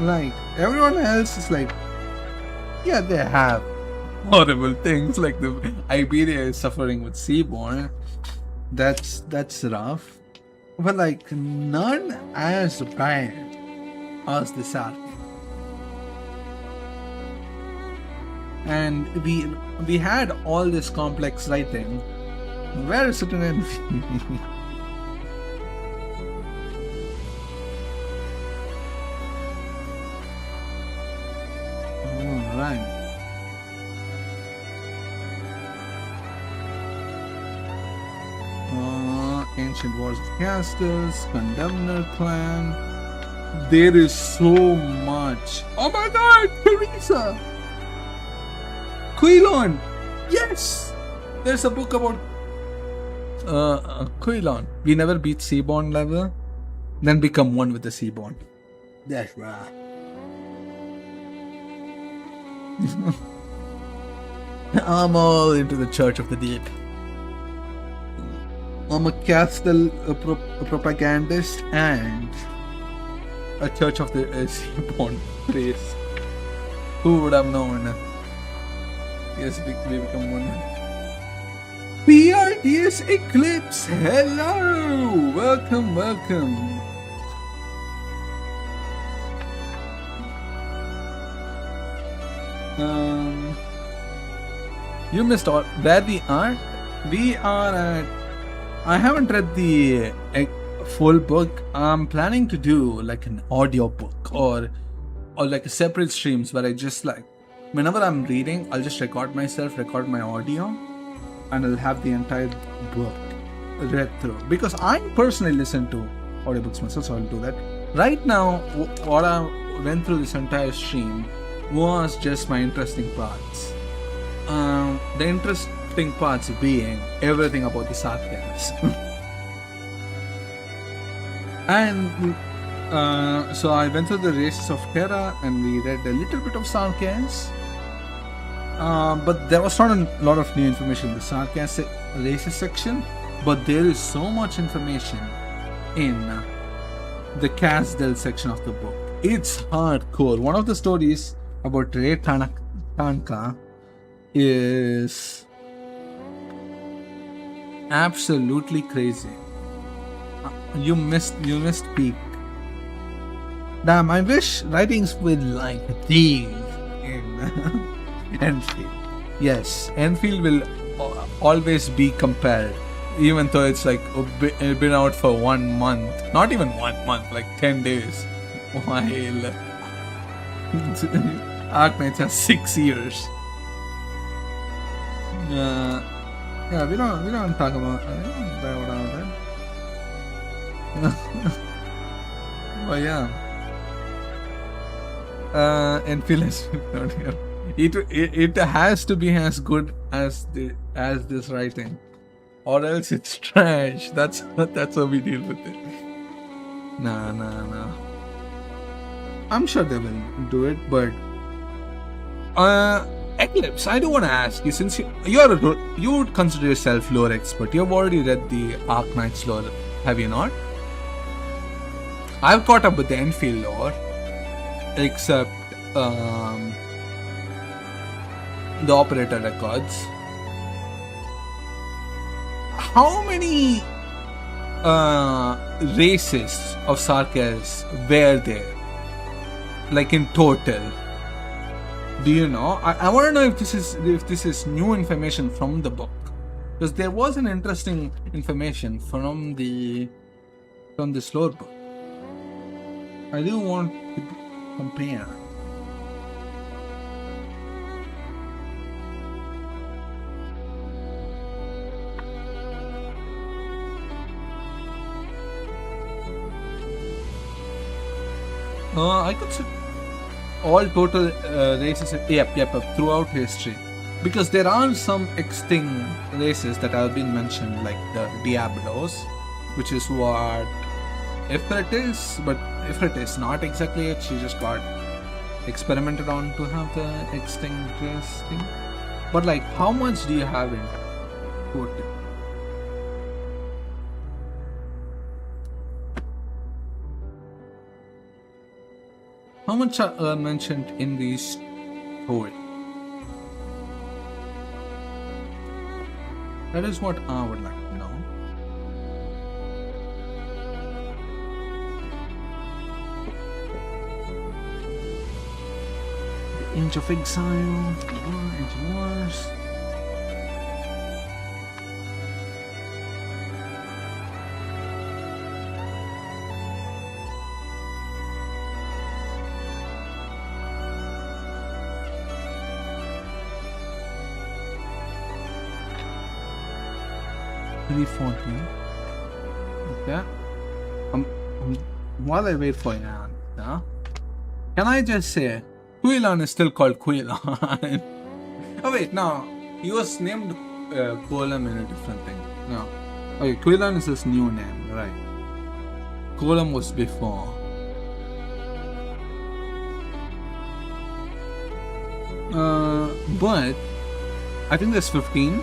Like, everyone else is like, yeah, they have horrible things, like the Iberia is suffering with seaborne. That's rough. But like, none as bad as the Sark. And we had all this complex writing. Where is it in Enfield? Alright. Ancient Wars of Castles, Condemner Clan. There is so much. Oh my god, Teresa! Quilon! Yes! There's a book about Quilon. We never beat Seaborn level, then become one with the Seaborn. That's right. I'm all into the Church of the Deep. I'm a Castle propagandist and a Church of the Seaborn place. Who would have known? Yes, we become one. PRDS Eclipse! Hello! Welcome, welcome. You missed all. Where we are? We are at... I haven't read the full book. I'm planning to do like an audio book or like a separate streams where I just like, whenever I'm reading, I'll just record myself, record my audio, and I'll have the entire book read through. Because I personally listen to audiobooks myself, so I'll do that. Right now, what I went through this entire stream was just my interesting parts. The interesting parts being everything about the Sarkas. And so I went through the races of Terra and we read a little bit of Sarkas. But there was not a lot of new information in the Sarkas races section. But there is so much information in the Casdel section of the book. It's hardcore. One of the stories about Ray Tanka is absolutely crazy. You missed peak. Damn, I wish writings would like these in Enfield. Yes, Enfield will always be compared, even though it's like been out for 1 month. Not even 1 month, like 10 days. While Arknights has 6 years. Yeah, we don't talk about that. But yeah, Enfield is not here. It has to be as good as this writing, or else it's trash. That's how we deal with it. Nah. I'm sure they will do it, but Eclipse, I do want to ask you, since you would consider yourself lore expert, you've already read the Arknights lore, have you not? I've caught up with the Enfield lore, except the operator records. How many races of Sarkas were there? Like in total? Do you know? I want to know if this is new information from the book, because there was an interesting information from this lore book. I do want compare. I could say all total races, yep, throughout history. Because there are some extinct races that have been mentioned, like the Diablos, which is what Ifrit is, but Ifrit is not exactly it. She just got experimented on to have the extinct race thing. But like, how much do you have in total? How much are mentioned in these stories? That is what I would like to know. The Age of Exile, Age Wars. Okay. While I wait for your answer, can I just say Quilon is still called Quilon? Oh wait, no, he was named Colum in a different thing. No, okay, Quilon is his new name, right? Colum was before. But I think there's 15.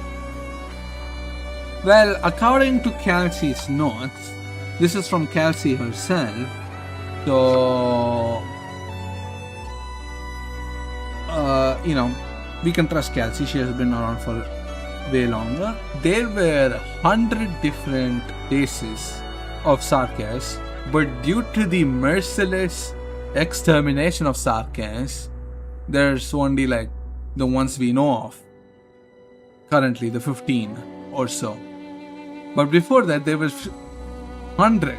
Well, according to Kelsey's notes, this is from Kelsey herself, so, we can trust Kelsey, she has been around for way longer. There were 100 different races of Sarkis, but due to the merciless extermination of Sarkis, there's only like the ones we know of. Currently, the 15 or so. But before that, there was 100.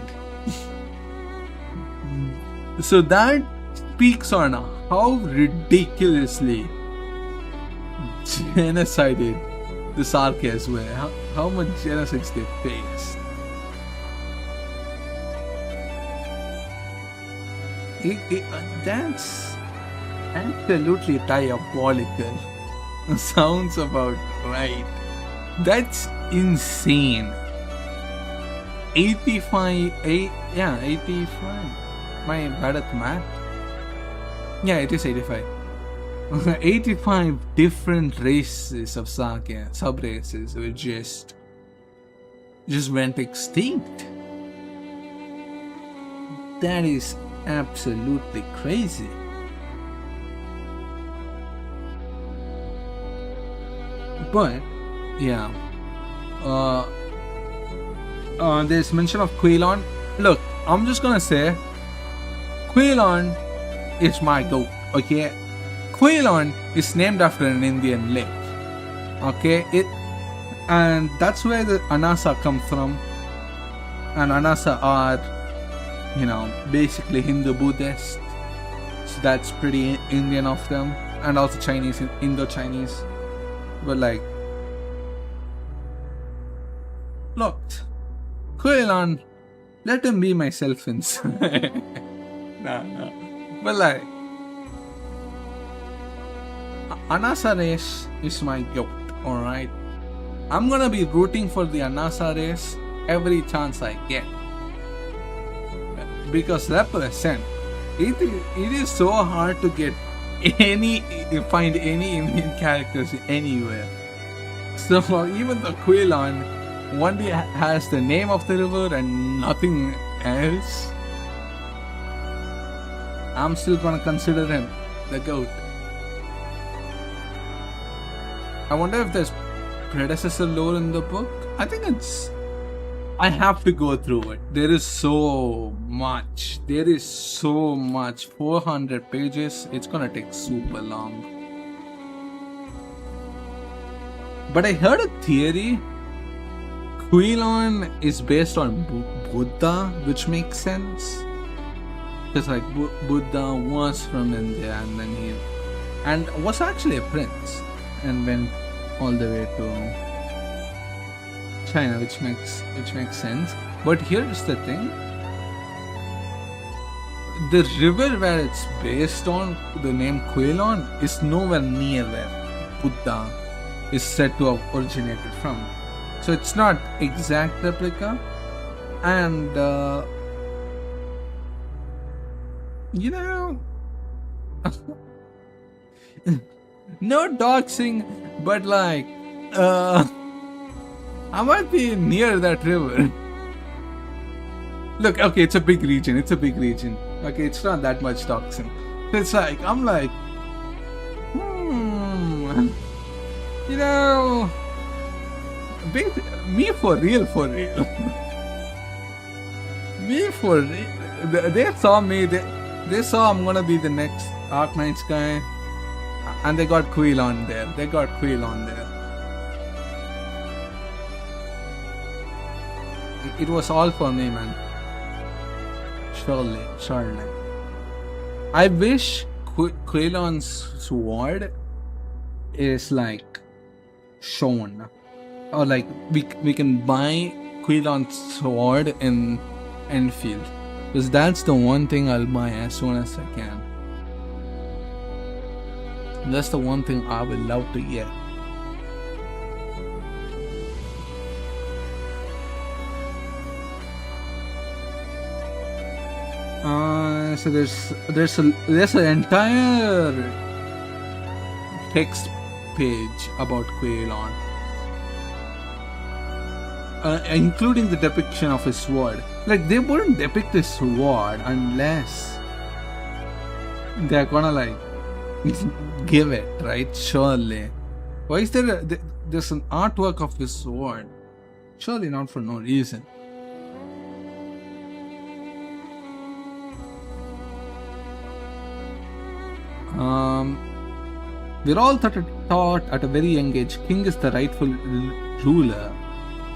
So that speaks on how ridiculously genocided the Sarkis were. How much genocides they faced. That's absolutely diabolical. Sounds about right. That's insane. 85. Am I bad at math? Yeah, it is 85. 85 different races of Sarkis, sub-races, which just went extinct. That is absolutely crazy. But yeah, there's mention of Quilon. Look, I'm just gonna say Quilon is my goat. Okay, Quilon is named after an Indian lake. Okay, and that's where the Anasa come from. And Anasa are, basically Hindu Buddhist. So that's pretty Indian of them, and also Chinese, Indo-Chinese. But like, look, Quilon, let him be my self-inside. No. But like, Anasa race is my goat, alright? I'm gonna be rooting for the Anasa race every chance I get. Because represent, it is so hard to get find any Indian characters anywhere. So even the Quilon only has the name of the river and nothing else. I'm still gonna consider him the goat. I wonder if there's predecessor lore in the book. I think I have to go through it. There is so much. 400 pages. It's gonna take super long. But I heard a theory. Quilon is based on Buddha, which makes sense. Because like Buddha was from India, and then he was actually a prince, and went all the way to China, which makes sense. But here's the thing: the river where it's based on, the name Quilon, is nowhere near where Buddha is said to have originated from. So it's not exact replica, and you know, no doxing, but like, I might be near that river. Look, okay, it's a big region. Okay, it's not that much doxing. It's like, I'm like, you know, me for real. Me for real. They saw me, they saw I'm gonna be the next Arknights guy, and they got Quilon there. It was all for me, man. Surely. I wish Quilon's sword is like shown, or like we can buy Quilon's sword in Enfield, because that's the one thing I'll buy as soon as I can. That's the one thing I would love to get. So there's an entire text page about Quilon, including the depiction of his sword. Like, they wouldn't depict his sword unless they're gonna like give it, right? Surely. Why is there's an artwork of his sword? Surely not for no reason. We're all taught at a very young age, King is the rightful ruler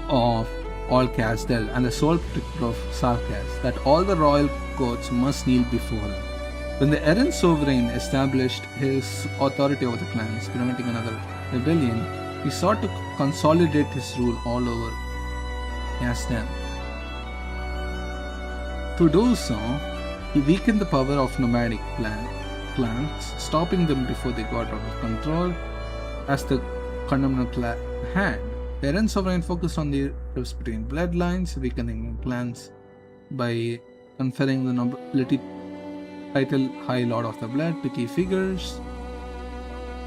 of all Castel and the sole protector of Sarkas, that all the royal courts must kneel before him. When the errant sovereign established his authority over the clans, preventing another rebellion, he sought to consolidate his rule all over Castel. To do so, he weakened the power of nomadic clans, stopping them before they got out of control, as the Condemned clan had. The errant sovereign focused on the rifts between bloodlines, weakening clans by conferring the nobility title High Lord of the Blood to key figures,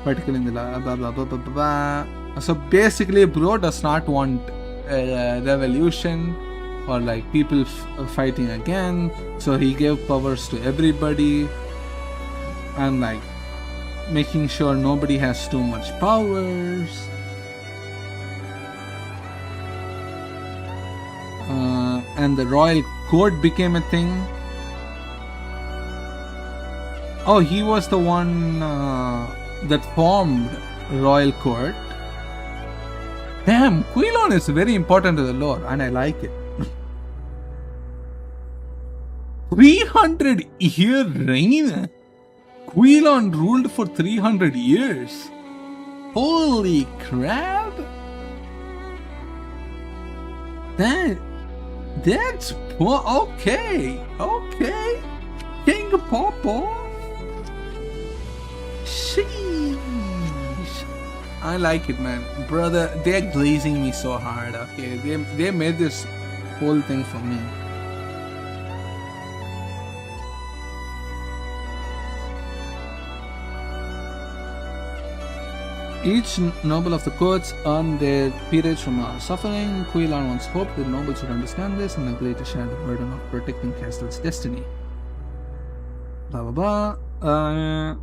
particularly in the So basically, bro does not want a revolution or like people fighting again, so he gave powers to everybody and like making sure nobody has too much powers. And the royal court became a thing. Oh, he was the one that formed royal court. Damn, Quilon is very important to the lore, and I like it. 300-year reign. Quilon ruled for 300 years. Holy crap! That's okay. King Popo. Sheesh. I like it, man. Brother, they're glazing me so hard, okay? They made this whole thing for me. Each noble of the courts earned their peerage from suffering. Quilon once hoped that nobles would understand this and agree to share the burden of protecting Castel's destiny. Blah blah blah.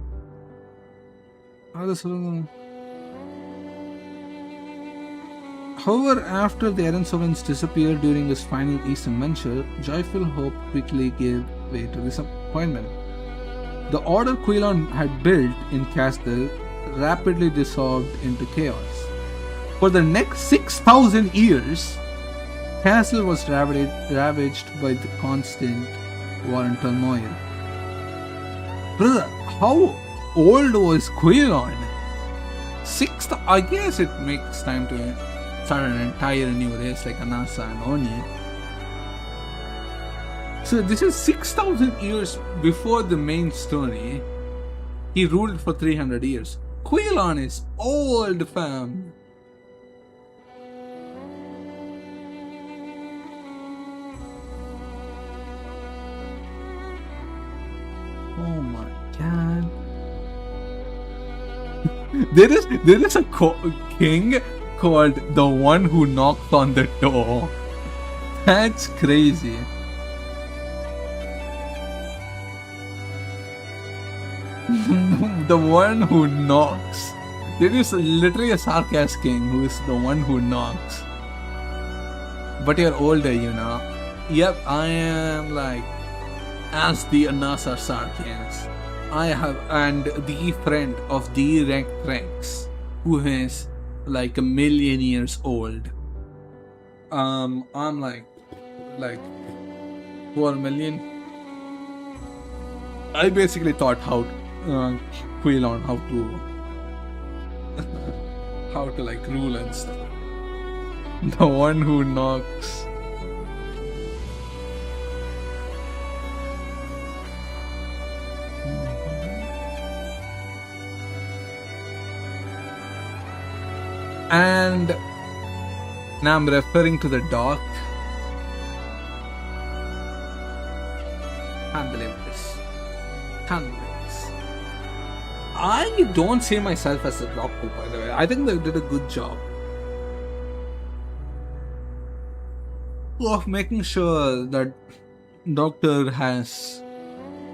However, after the errant sovereigns disappeared during his final eastern venture, joyful hope quickly gave way to disappointment. The order Quilon had built in Castel rapidly dissolved into chaos. For the next 6,000 years, Castle was ravaged by the constant war and turmoil. Brother, how old was Quilon? Sixth, I guess it makes time to start an entire new race like Anasa and Oni. So this is 6,000 years before the main story. He ruled for 300 years. Quilon is old, fam. Oh my god. There is a king called the one who knocked on the door. That's crazy. The one who knocks. There is literally a Sarkaz king who is the one who knocks. But you're older, you know. Yep, I am like as the Anasa Sarkaz. I have and the friend of the Rex, who is like 1,000,000 years old. I'm like 4,000,000. I basically taught how Quilon how to like rule and stuff. The one who knocks. And now I'm referring to the dock. Can't believe this. Can't believe this. I don't see myself as a doctor, by the way. I think they did a good job of making sure that Doctor has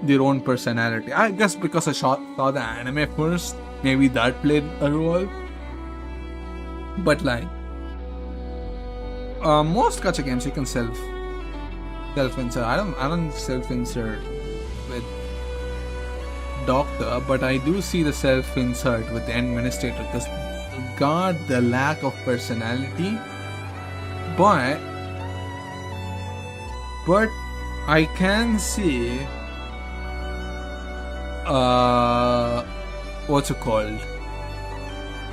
their own personality. I guess because I saw the anime first, maybe that played a role. But like most gacha games, you can self-insert. I don't self-insert with Doctor, but I do see the self-insert with the administrator because God, the lack of personality. But I can see what's it called?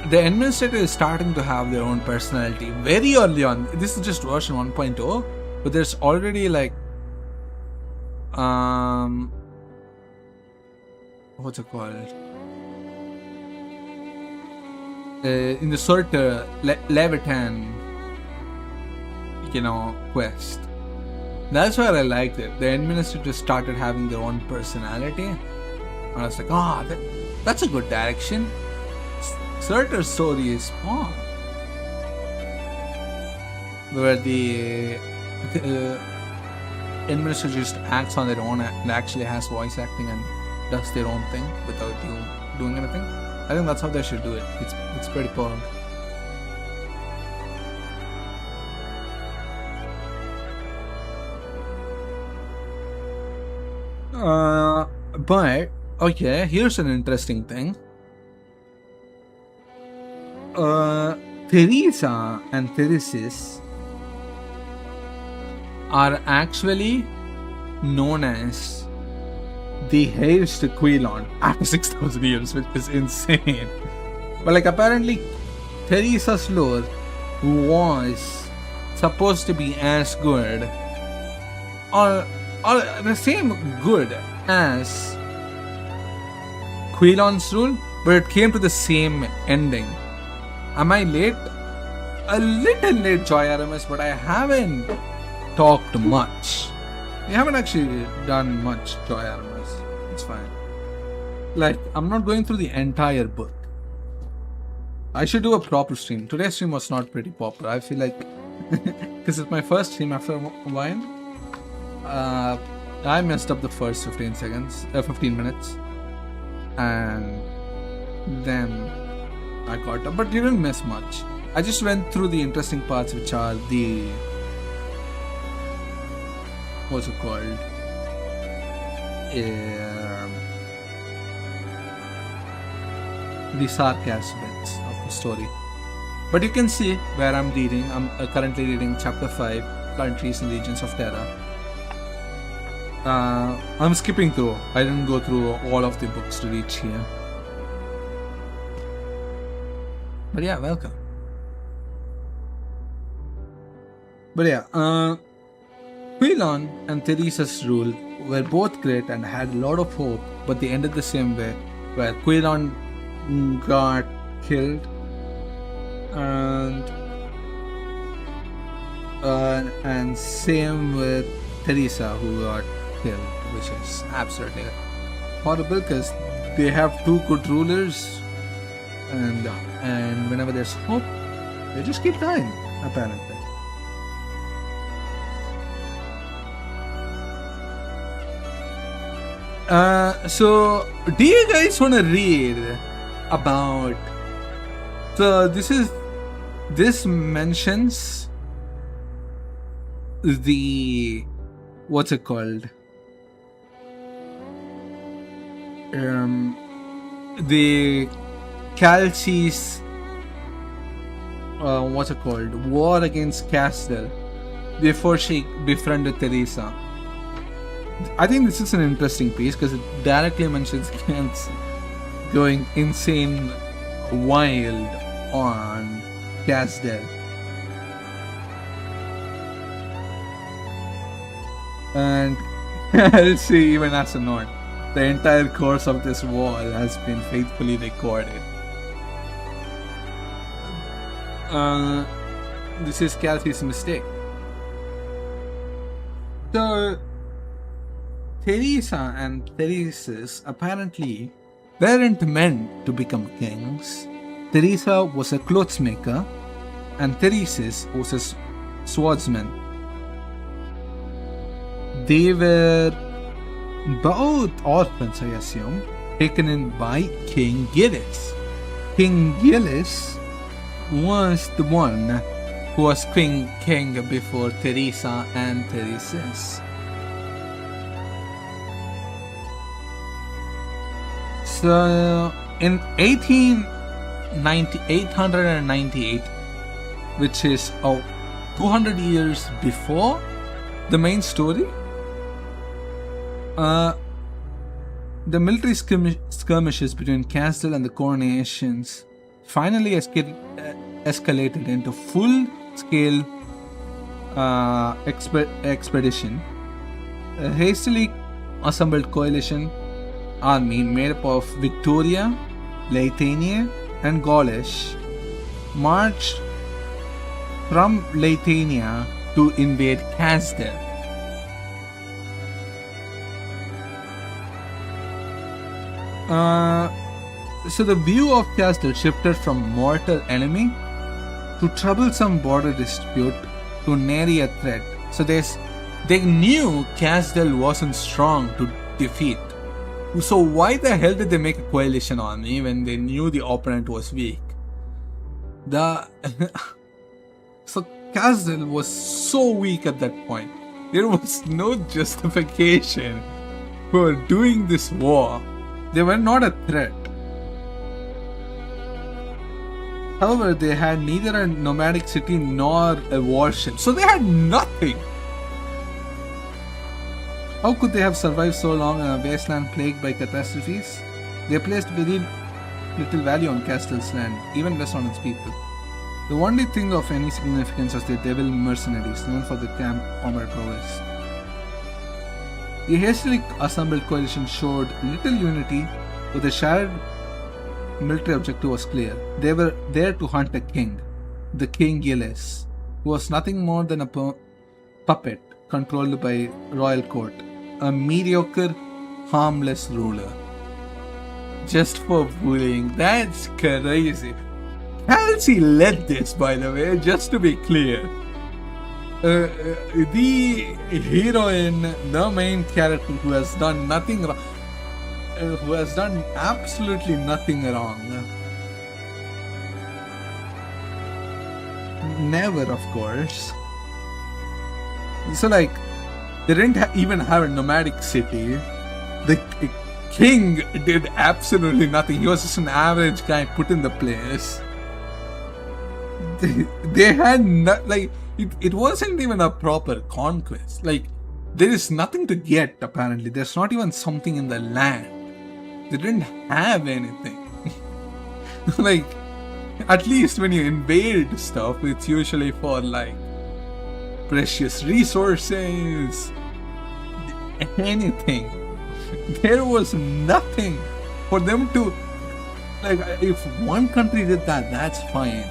The administrator is starting to have their own personality very early on. This is just version 1.0, but there's already like what's it called? In the sort of Levitan, quest. That's where I liked it. The administrators started having their own personality, and I was like, that's a good direction. Surtur's story is fun, where the administrator just acts on their own and actually has voice acting and does their own thing without you doing anything. I think that's how they should do it. It's pretty fun. But okay, here's an interesting thing. Teresa and Theresis are actually known as the heirs to Quilon after 6,000 years, which is insane. But like apparently Theresa's lore was supposed to be as good or the same good as Quilon's rule, but it came to the same ending. Am I late? A little late, Joy RMS, but I haven't talked much. We haven't actually done much, Joy RMS. It's fine. Like, I'm not going through the entire book. I should do a proper stream. Today's stream was not pretty proper. I feel like, because it's my first stream after a while, I messed up the first 15 minutes. And then I got up, but didn't miss much. I just went through the interesting parts, which are the what's it called? The sarcasm bits of the story. But you can see where I'm reading. I'm currently reading chapter 5, Countries and Regions of Terra. I'm skipping through. I didn't go through all of the books to reach here. But yeah, welcome. But yeah, Quilon and Theresa's rule were both great and had a lot of hope, but they ended the same way, where Quilon got killed and same with Teresa, who got killed, which is absolutely horrible because they have two good rulers, and whenever there's hope, they just keep dying, apparently. So do you guys want to read about? So this mentions the, what's it called? The Calci's what's it called? War against Castel before she befriended Teresa. I think this is an interesting piece because it directly mentions Kent going insane wild on Castel. And I'll say, even as a note, the entire course of this war has been faithfully recorded. This is Kathy's mistake. So Teresa and Theresis apparently weren't meant to become kings. Teresa was a clothes maker and Theresis was a swordsman. They were both orphans, I assume, taken in by King Gillis. King Gillis was the one who was king before Teresa and Theresis. So in 898, which is 200 years before the main story, the military skirmishes between Castel and the coronations finally escalated into full-scale expedition. A hastily assembled coalition army made up of Victoria, Latania, and Gaulish marched from Latania to invade Castel. So the view of Castel shifted from mortal enemy to troublesome border dispute to nary a threat. So they knew Castel wasn't strong to defeat. So why the hell did they make a coalition army when they knew the opponent was weak? So Castel was so weak at that point. There was no justification for doing this war. They were not a threat. However, they had neither a nomadic city nor a warship, so they had nothing. How could they have survived so long in a wasteland plagued by catastrophes? They placed very little value on Castel's land, even less on its people. The only thing of any significance was the devil mercenaries, known for the combat prowess. The hastily assembled coalition showed little unity, but the shared military objective was clear. They were there to hunt a king, the King Gillis, who was nothing more than a puppet controlled by royal court, a mediocre, harmless ruler. Just for bullying, that's crazy. Halsey led this, by the way, just to be clear. The heroine, the main character who has done nothing wrong, who has done absolutely nothing wrong. Never, of course. So like, they didn't even have a nomadic city. The king did absolutely nothing. He was just an average guy put in the place. They had not, like, it wasn't even a proper conquest. Like, There is nothing to get, apparently. There's not even something in the land. They didn't have anything. Like, at least when you invade stuff, it's usually for like precious resources, anything. There was nothing for them to, like, if one country did that, that's fine.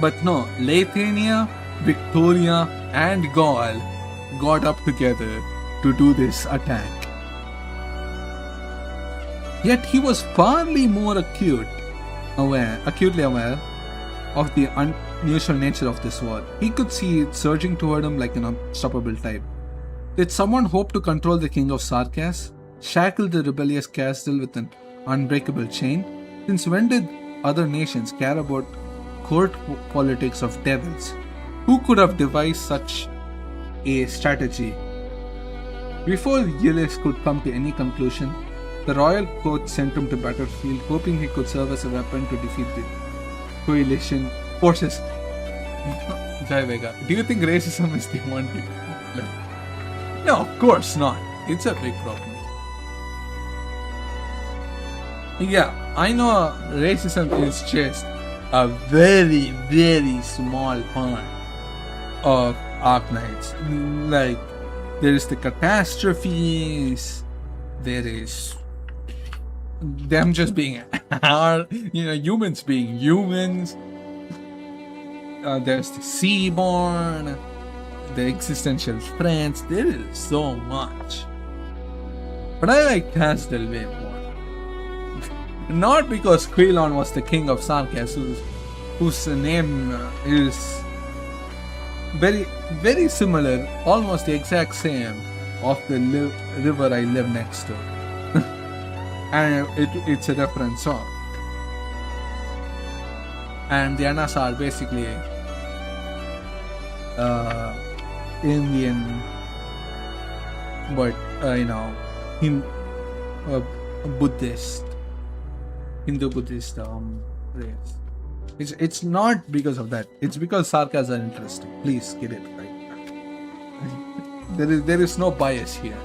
But no, Lithuania, Victoria, and Gaul got up together to do this attack. Yet he was farly more acutely aware of the unusual nature of this war. He could see it surging toward him like an unstoppable tide. Did someone hope to control the king of Sarkas, shackle the rebellious castle with an unbreakable chain? Since when did other nations care about court politics of devils? Who could have devised such a strategy? Before Gilles could come to any conclusion, the royal court sent him to battlefield, hoping he could serve as a weapon to defeat the coalition forces. Jai Vega, do you think racism is the one thing? No, of course not. It's a big problem. Yeah, I know racism is just a very, very small part of Arknights. Like, there is the catastrophes, there is them just being, humans being humans. There's the seaborn, the existential threats. There is so much. But I like Castle way more. Not because Quilon was the king of Sarkas, whose name is very, very similar, almost the exact same, of the river I live next to. And it's a reference song. And the Annas are basically Indian, but Buddhist, Hindu-Buddhist race. It's not because of that. It's because Sarkas are interesting. Please get it right. There is no bias here.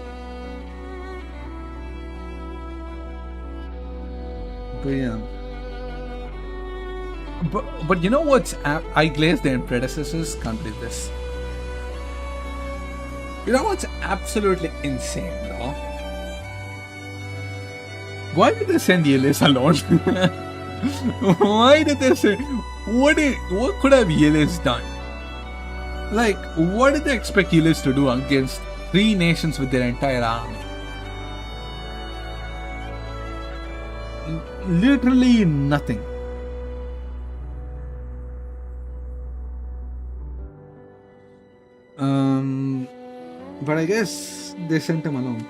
But yeah. But you know what's I glazed their predecessors? Can't believe this. You know what's absolutely insane though? Why did they send Yelis alone? Why did they say what could have Yelis done? Like, what did they expect Yelis to do against 3 nations with their entire army? Literally nothing. But I guess they sent him alone.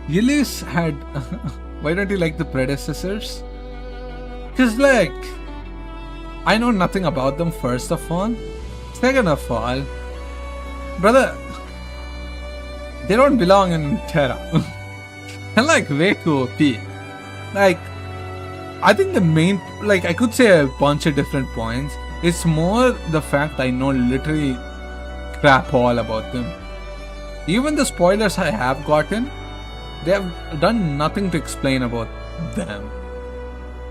Yelis had... Why don't you like the predecessors? Because, like, I know nothing about them, first of all. Second of all, brother, they don't belong in Terra. And, like, way too OP. Like, I think the main... Like, I could say a bunch of different points. It's more the fact I know literally crap all about them. Even the spoilers I have gotten, they have done nothing to explain about them.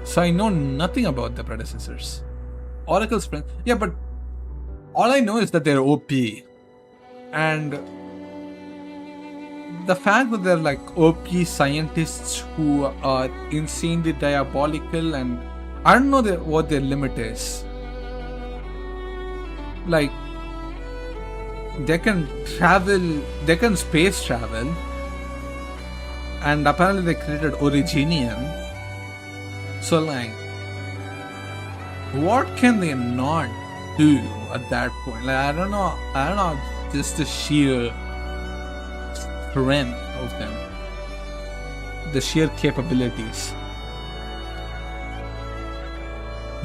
So I know nothing about the predecessors. Oracle's friend. Yeah, but all I know is that they're OP. And the fact that they're like OP scientists who are insanely diabolical, and I don't know what their limit is. Like, they can travel, they can space travel, and apparently they created Originium. So, like, what can they not do at that point? Like, I don't know, just the sheer strength of them, the sheer capabilities.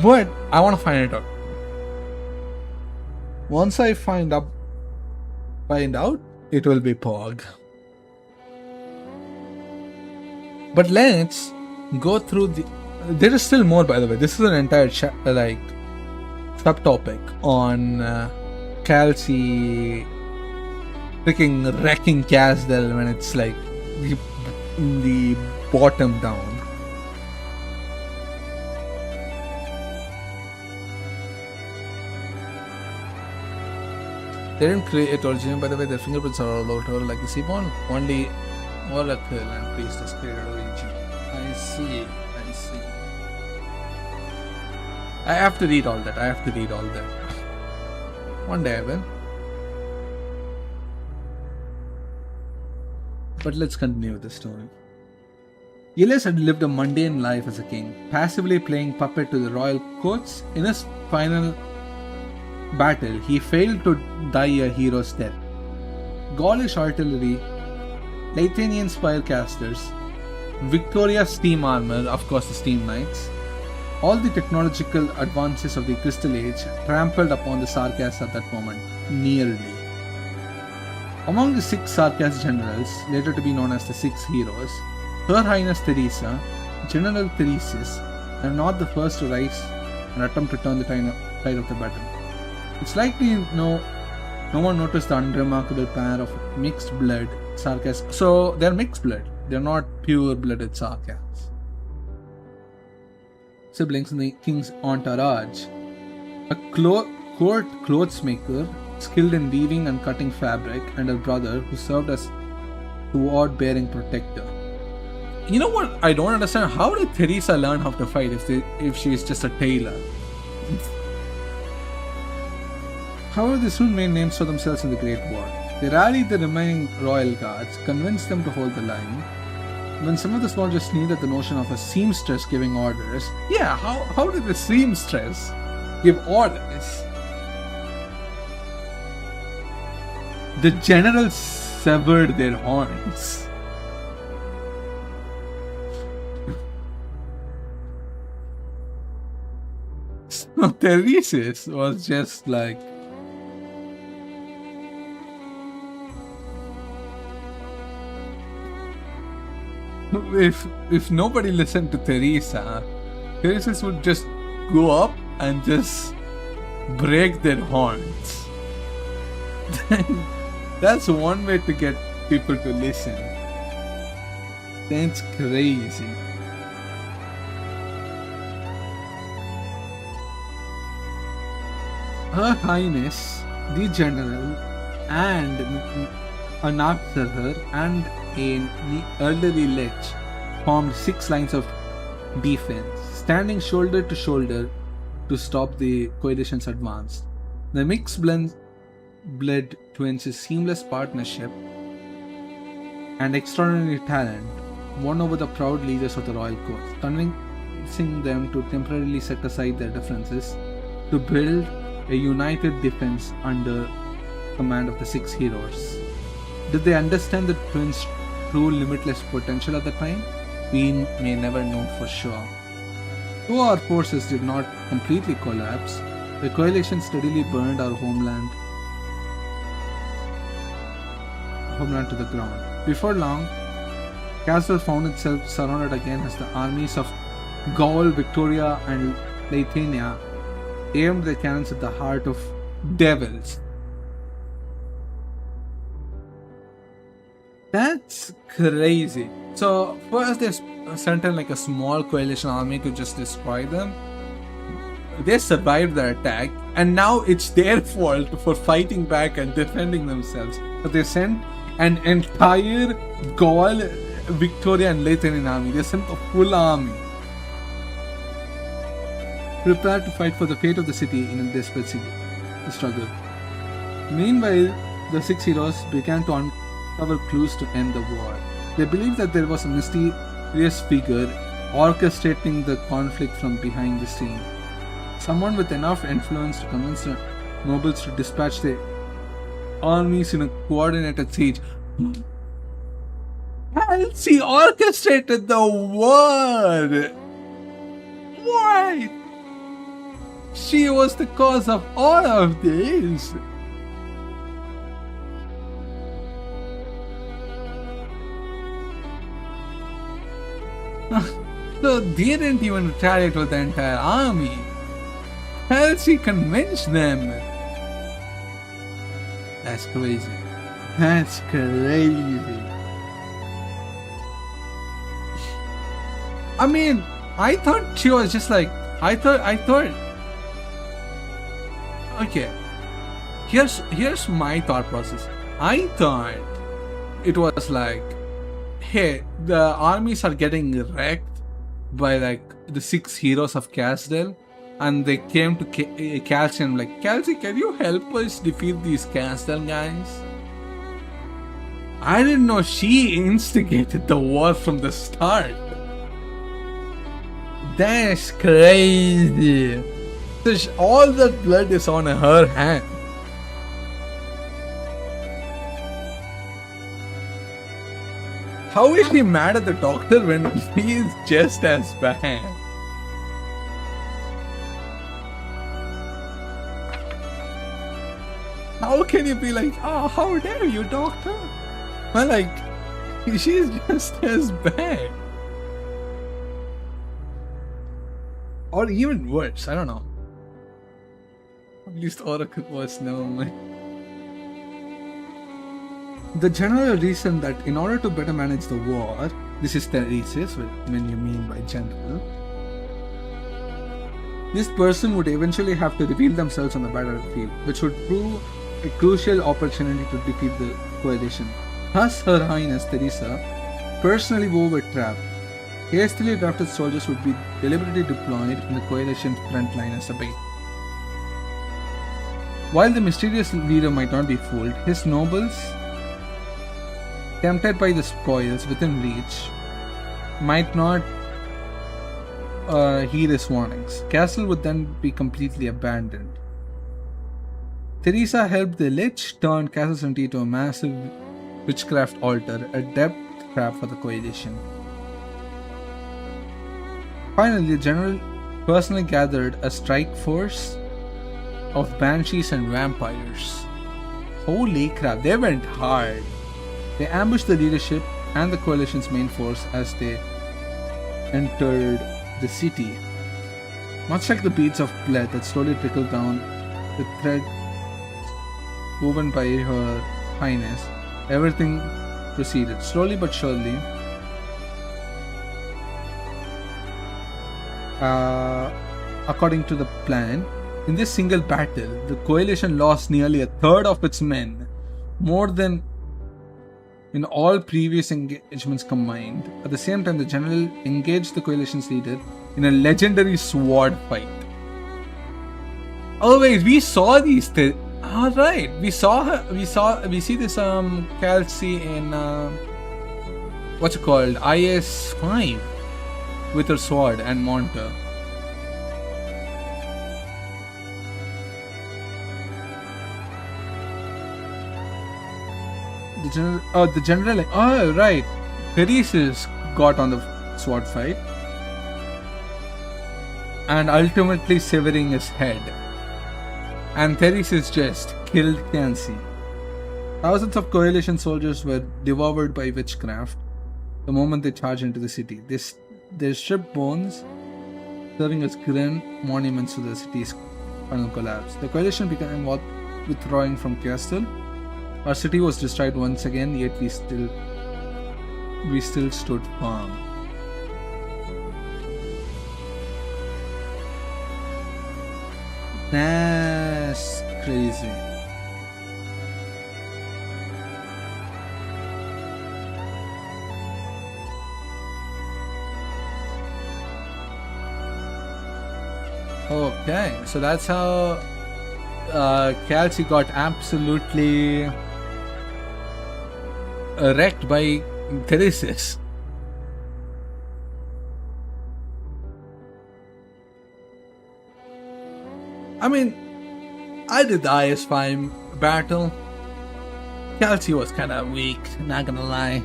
But I want to find it out. Once I find out, it will be Pog. But let's go through the... There is still more, by the way. This is an entire subtopic on Calci freaking wrecking Casdell when it's like the bottom down. They didn't create origin, by the way. Their fingerprints are all over like the Seaborn. Only Oracle and Priestess created origin. I see. I have to read all that. One day I will. But let's continue with the story. Iles had lived a mundane life as a king, passively playing puppet to the royal courts. In his final battle, he failed to die a hero's death. Gaulish artillery, Lithuanian spellcasters, Victoria's steam armor, of course the Steam Knights, all the technological advances of the Crystal Age trampled upon the Sarkas at that moment, nearly. Among the 6 Sarkas generals, later to be known as the 6 heroes, Her Highness Teresa, General Theresis, are not the first to rise and attempt to turn the tide of the battle. It's likely no one noticed the unremarkable pair of mixed blood Sarkas. So they're mixed blood. They're not pure blooded Sarkas. Siblings in the king's entourage. A court clothesmaker skilled in weaving and cutting fabric, and her brother who served as sword-bearing protector. You know what I don't understand? How did Teresa learn how to fight if she is just a tailor? However, they soon made names for themselves in the Great War. They rallied the remaining royal guards, convinced them to hold the line. When some of the soldiers sneered at the notion of a seamstress giving orders, yeah, how did a seamstress give orders? The generals severed their horns. So Theresis was just like, if nobody listened to Teresa, Theresis would just go up and just break their horns. That's one way to get people to listen. That's crazy. Her Highness, the General, and Anaxarher and an elderly lech formed 6 lines of defense, standing shoulder to shoulder to stop the coalition's advance. The mixed blood twins' seamless partnership and extraordinary talent won over the proud leaders of the royal courts, convincing them to temporarily set aside their differences to build a united defense under command of the 6 heroes. Did they understand the twins' true limitless potential at the time? We may never know for sure. Though our forces did not completely collapse, the coalition steadily burned our homeland to the ground. Before long, Castle found itself surrounded again as the armies of Gaul, Victoria, and Lithuania aimed their cannons at the heart of devils. That's crazy. So first they sent in like a small coalition army to just destroy them. They survived the attack, and now it's their fault for fighting back and defending themselves. But they sent an entire Gaul, Victoria, and Lithuanian army. They sent a full army, prepared to fight for the fate of the city in a desperate struggle. Meanwhile, the 6 heroes began to uncover clues to end the war. They believed that there was a mysterious figure orchestrating the conflict from behind the scene. Someone with enough influence to convince the nobles to dispatch their armies in a coordinated siege. Halsey orchestrated the war! What? She was the cause of all of this. So they didn't even retaliate with the entire army. Halsey convinced them. That's crazy. That's crazy. I mean, I thought she was just like, I thought, okay, here's my thought process. I thought it was like, hey, the armies are getting wrecked by like the 6 heroes of Casdell, and they came to Kelsey and like, Kelsey, can you help us defeat these Casdell guys? I didn't know she instigated the war from the start. That's crazy. So all that blood is on her hand. How is she mad at the doctor when he is just as bad? How can you be like, oh, how dare you, doctor? Well, like, she's just as bad. Or even worse, I don't know. At least Oracle was, never mind. The general reason that in order to better manage the war, this is Theresis, when you mean by general, this person would eventually have to reveal themselves on the battlefield, which would prove a crucial opportunity to defeat the coalition. Thus, Her Highness Teresa personally wove a trap. Hastily drafted soldiers would be deliberately deployed in the coalition front line as a bait. While the mysterious leader might not be fooled, his nobles, tempted by the spoils within reach, might not heed his warnings. Castle would then be completely abandoned. Teresa helped the Lich turn Castle City into a massive witchcraft altar, a depth trap for the coalition. Finally, the general personally gathered a strike force of banshees and vampires. Holy crap, they went hard. They ambushed the leadership and the coalition's main force as they entered the city. Much like the beads of blood that slowly trickled down the thread woven by Her Highness, everything proceeded slowly but surely. According to the plan, in this single battle, the coalition lost nearly a third of its men, more than in all previous engagements combined. At the same time, the general engaged the coalition's leader in a legendary sword fight. Oh wait, we saw these things. All right, we saw her. We see this Kelsey in what's it called, IS-5 with her sword and Monta. The general, like, oh right, Theresis got on the sword fight and ultimately severing his head. And Theresis just killed Kelsey. Thousands of coalition soldiers were devoured by witchcraft the moment they charged into the city. They stripped bones, serving as grand monuments to the city's final collapse. The coalition began withdrawing from Castle. Our city was destroyed once again, yet we still stood firm. That's crazy. Okay, so that's how Kelsey got absolutely wrecked by Theresis. I mean, I did the IS-5 battle. Kelsey was kind of weak, not gonna lie.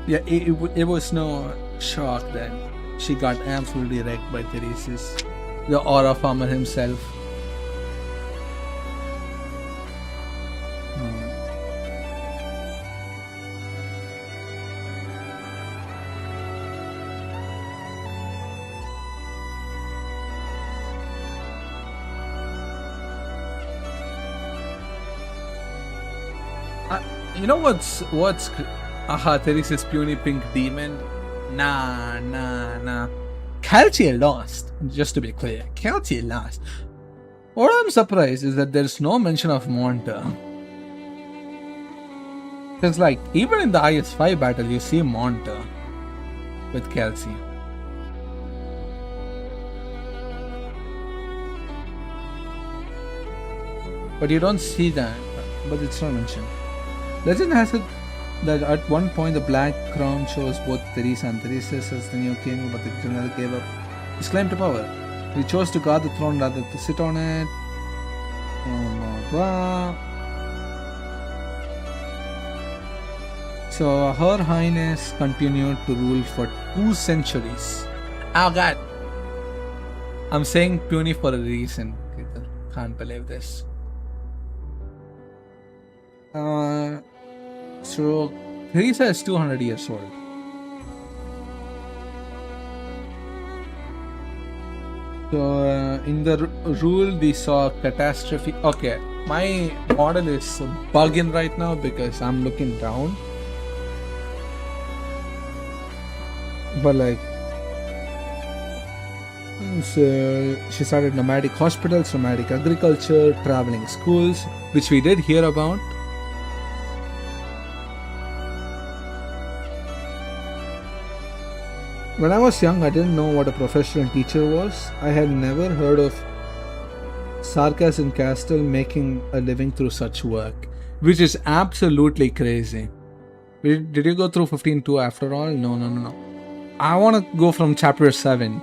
Yeah, it was no shock that she got absolutely wrecked by Theresis, the aura farmer himself. You know what's aha, there is this puny pink demon. Nah. Calcia lost. Just to be clear, Calcia lost. What I'm surprised is that there's no mention of Monta. Because like even in the IS-5 battle, you see Monta with Calcia. But you don't see that. But it's not mentioned. Legend has it that at one point the Black Crown chose both Teresa and Theresis as the new king, but the general gave up his claim to power. He chose to guard the throne rather than to sit on it. Blah, blah. So Her Highness continued to rule for 2 centuries. Oh god. I'm saying puny for a reason. Can't believe this. So Teresa is 200 years old. So in the rule we saw catastrophe. Okay, my model is bugging right now because I'm looking down. But like, so she started nomadic hospitals, nomadic agriculture, traveling schools, which we did hear about. When I was young, I didn't know what a professional teacher was. I had never heard of Sarkaz Castle making a living through such work, which is absolutely crazy. Did you go through 15.2 after all? No. I want to go from chapter 7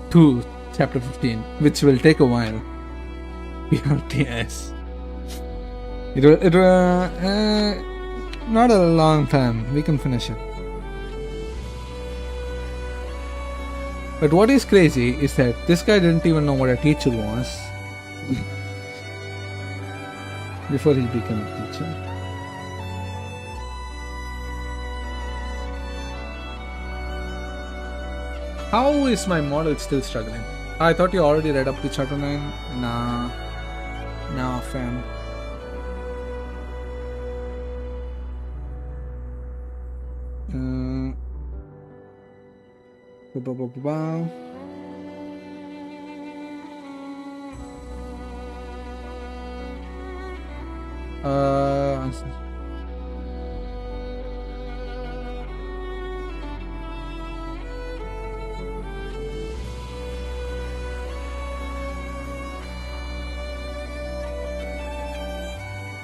to chapter 15, which will take a while. PRTS. It not a long time. We can finish it. But what is crazy is that this guy didn't even know what a teacher was before he became a teacher. How is my model still struggling? I thought you already read up to chapter 9. Nah, fam.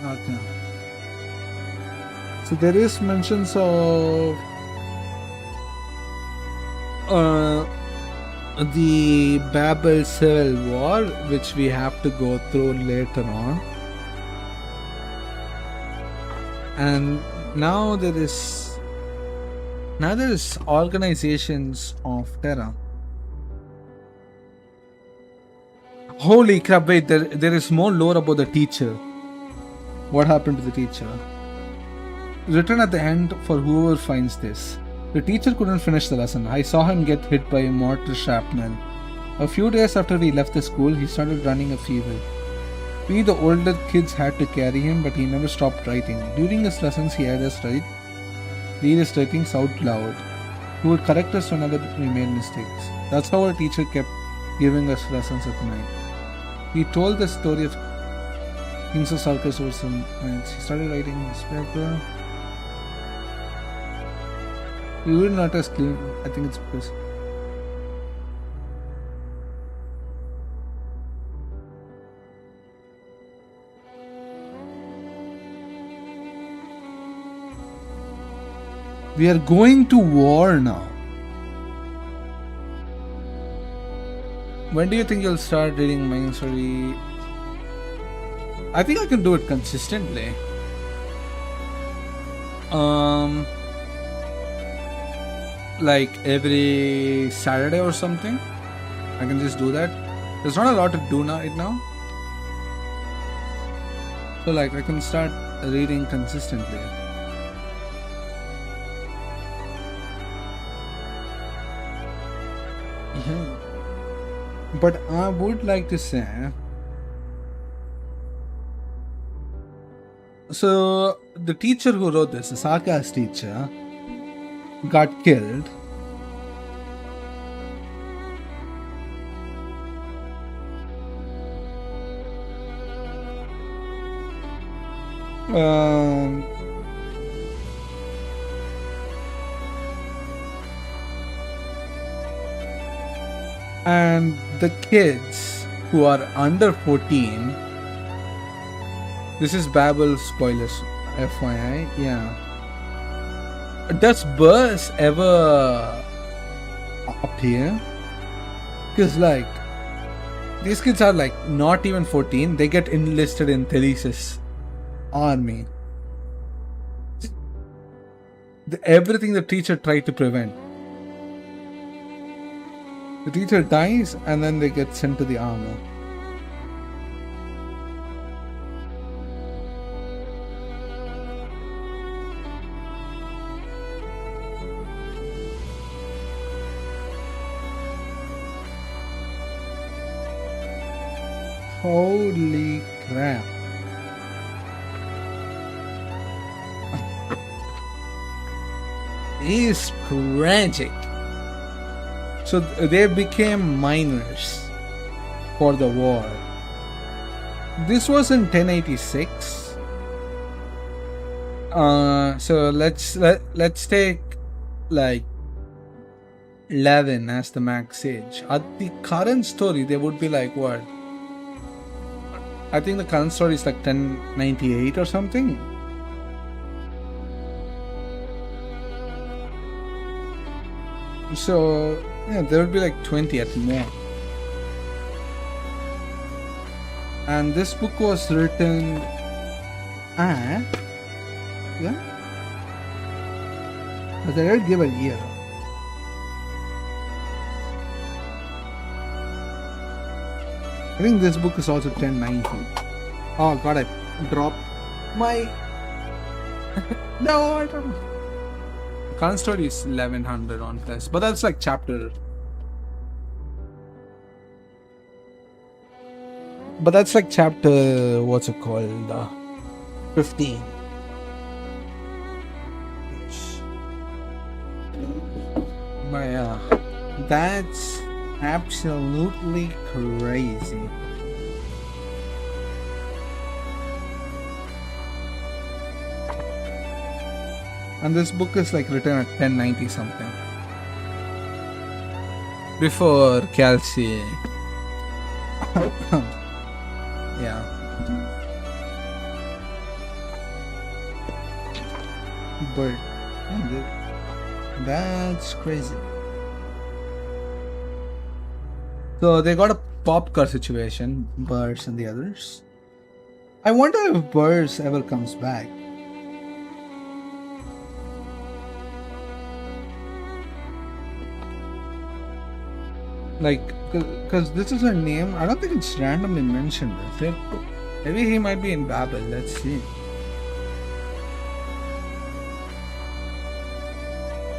Okay. So there is mentions of the Babel Civil War, which we have to go through later on. And now there is organizations of Terra. Holy crap, wait, there is more lore about the teacher. What happened to the teacher? Written at the end for whoever finds this. The teacher couldn't finish the lesson. I saw him get hit by a mortar shrapnel. A few days after we left the school, he started running a fever. We, the older kids, had to carry him, but he never stopped writing. During his lessons, he had us read his writings out loud. He would correct us whenever we made mistakes. That's how our teacher kept giving us lessons at night. He told the story of Kings of Sarkaz over some nights. He started writing his paper. We would not as clean. I think it's because we are going to war now. When do you think you'll start reading my story? I think I can do it consistently. Like every Saturday or something. I can just do that. There's not a lot to do right now. So like I can start reading consistently. But I would like to say So the teacher who wrote this, the sarcasm teacher, got killed. Um, and the kids who are under 14, this is Babel spoilers, FYI, yeah. Does Burrs ever appear? Because like, these kids are like not even 14, they get enlisted in Theseus' army. Everything the teacher tried to prevent. The teacher dies and then they get sent to the army. Holy crap. He's tragic. So they became miners for the war. This was in 1086. So let's take like 11 as the max age. At the current story, they would be like what? I think the current story is like 1098 or something. So yeah, there would be like 20 at more. And this book was written at, yeah, but they didn't give a year. I think this book is also 1090. Oh god, I dropped my no, I don't know. Current story is 1100 on plus, but that's like chapter. But that's like chapter, what's it called? 15. But yeah, that's absolutely crazy. And this book is like written at 1090 something. Before Kelsey. Yeah. But that's crazy. So they got a pop car situation, Burrs and the others. I wonder if Burrs ever comes back. Like, because this is her name, I don't think it's randomly mentioned, is it? Maybe he might be in Babel, let's see.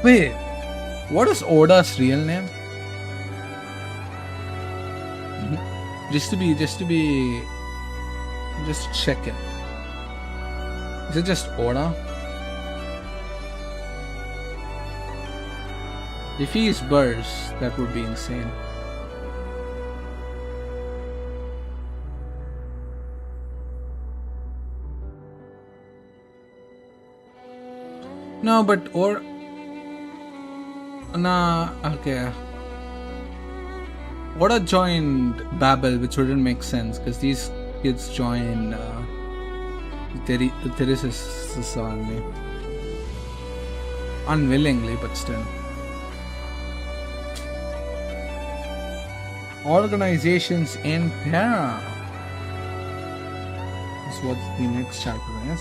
Wait, what is Oda's real name? Just check it. Is it just Oda? If he is Burrs, that would be insane. No, but okay. Oda joined Babel, which wouldn't make sense because these kids joined Theseus' army. Unwillingly, but still. Organizations in Terra is what the next chapter is.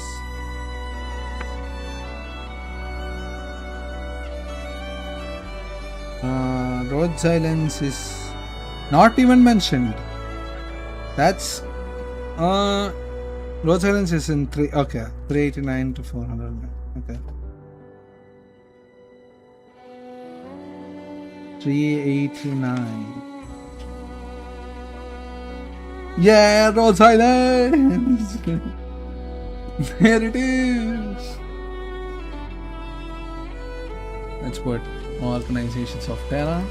Road silence is not even mentioned. That's road silence is in 389 to 400. Okay. 389. Yeah, road silence. There it is. Let's put Organizations of Terra.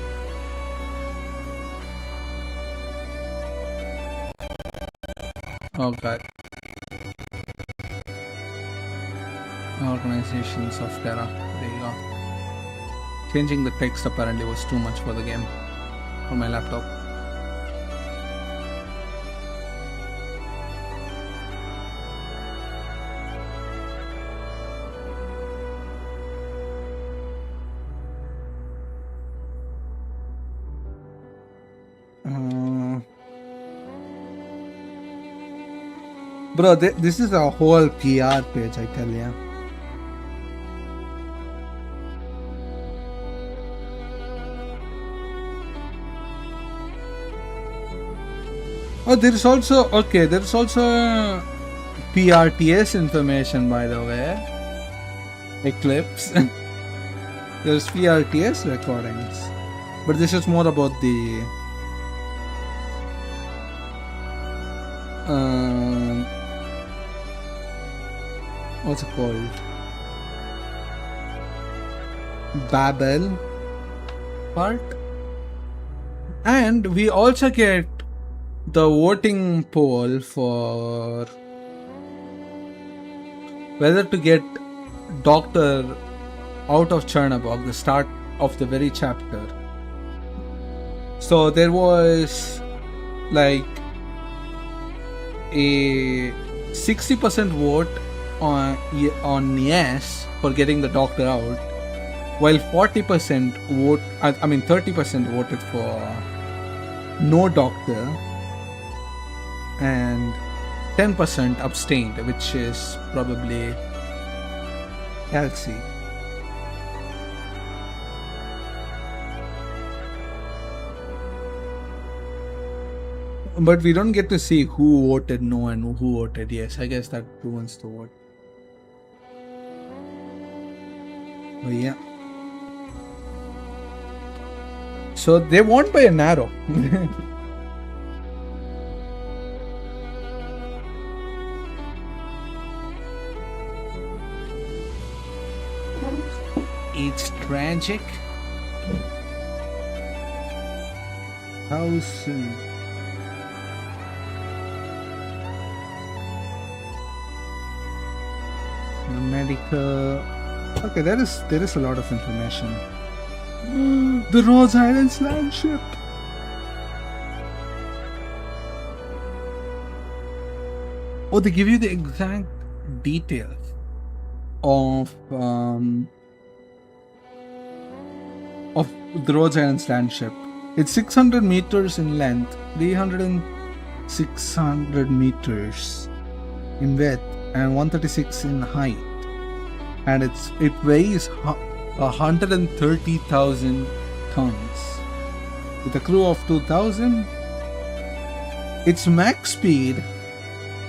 Oh god. Organizations of Terra. There you go. Changing the text apparently was too much for the game. On my laptop. Bro, this is a whole PR page, I tell ya. Oh, there's also PRTS information, by the way. Eclipse. There's PRTS recordings, but this is more about the what's it called? Babel part. And we also get the voting poll for whether to get Doctor out of Chernobog, the start of the very chapter. So there was like a 60% vote on yes for getting the Doctor out, while 30% voted for no Doctor, and 10% abstained, which is probably Kelsey. But we don't get to see who voted no and who voted yes. I guess that ruins the vote. But yeah. So they won by a narrow. It's tragic. How soon? The medical. Okay, there is a lot of information. The Rhodes Islands land ship. Oh, they give you the exact details of the Rhodes Islands land ship. It's 600 meters in length, 600 meters in width, and 136 in height, and it weighs 130,000 tons with a crew of 2,000. Its max speed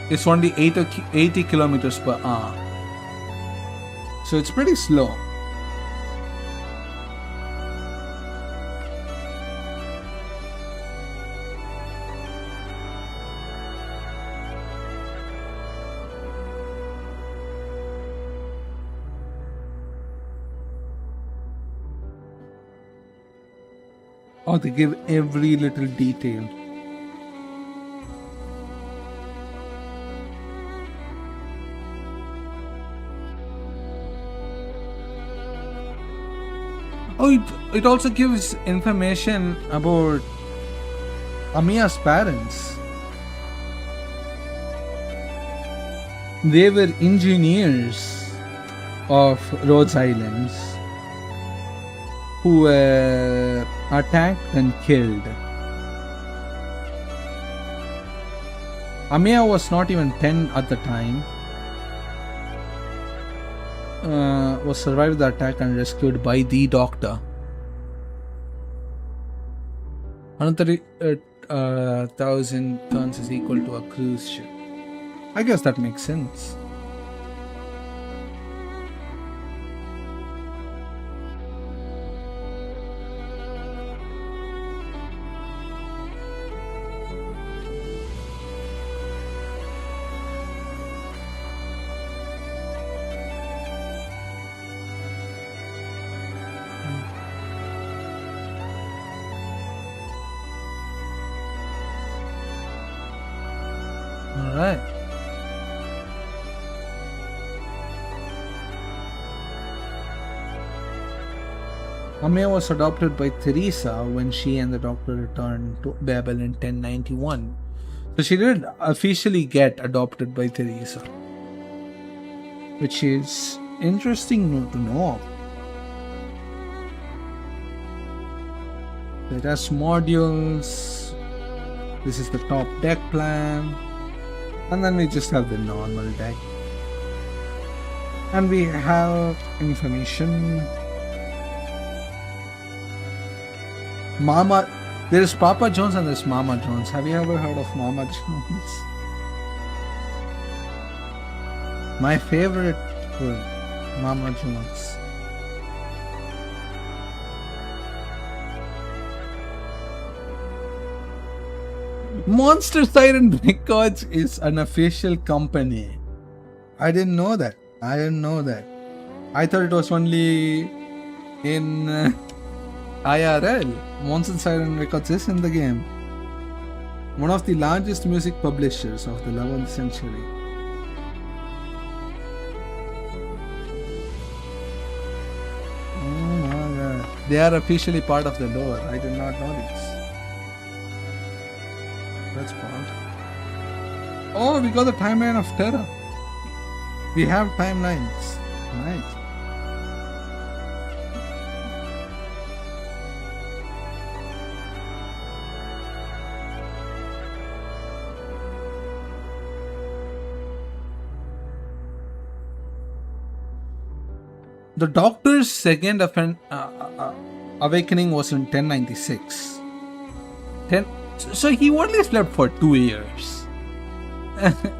is only 80 kilometers per hour, so it's pretty slow. Oh, they give every little detail. Oh, it also gives information about Amiya's parents. They were engineers of Rhodes Islands who were attacked and killed. Amiya was not even 10 at the time. Was survived the attack and rescued by the Doctor. 130,000 tons is equal to a cruise ship. I guess that makes sense. Right. Amaya was adopted by Teresa when she and the doctor returned to Babel in 1091. So she did officially get adopted by Teresa, which is interesting to know. It has modules. This is the top deck plan. And then we just have the normal deck. And we have information. Mama, there is Papa Jones and there's Mama Jones. Have you ever heard of Mama Jones? My favorite food, Mama Jones. Monster Siren Records is an official company. I didn't know that. I thought it was only in IRL. Monster Siren Records is in the game. One of the largest music publishers of the 11th century. Oh my god. They are officially part of the lore. I did not know this. That's fun. Oh, we got the timeline of Terra. We have timelines. Nice. The Doctor's second awakening was in 1096. So he only slept for 2 years.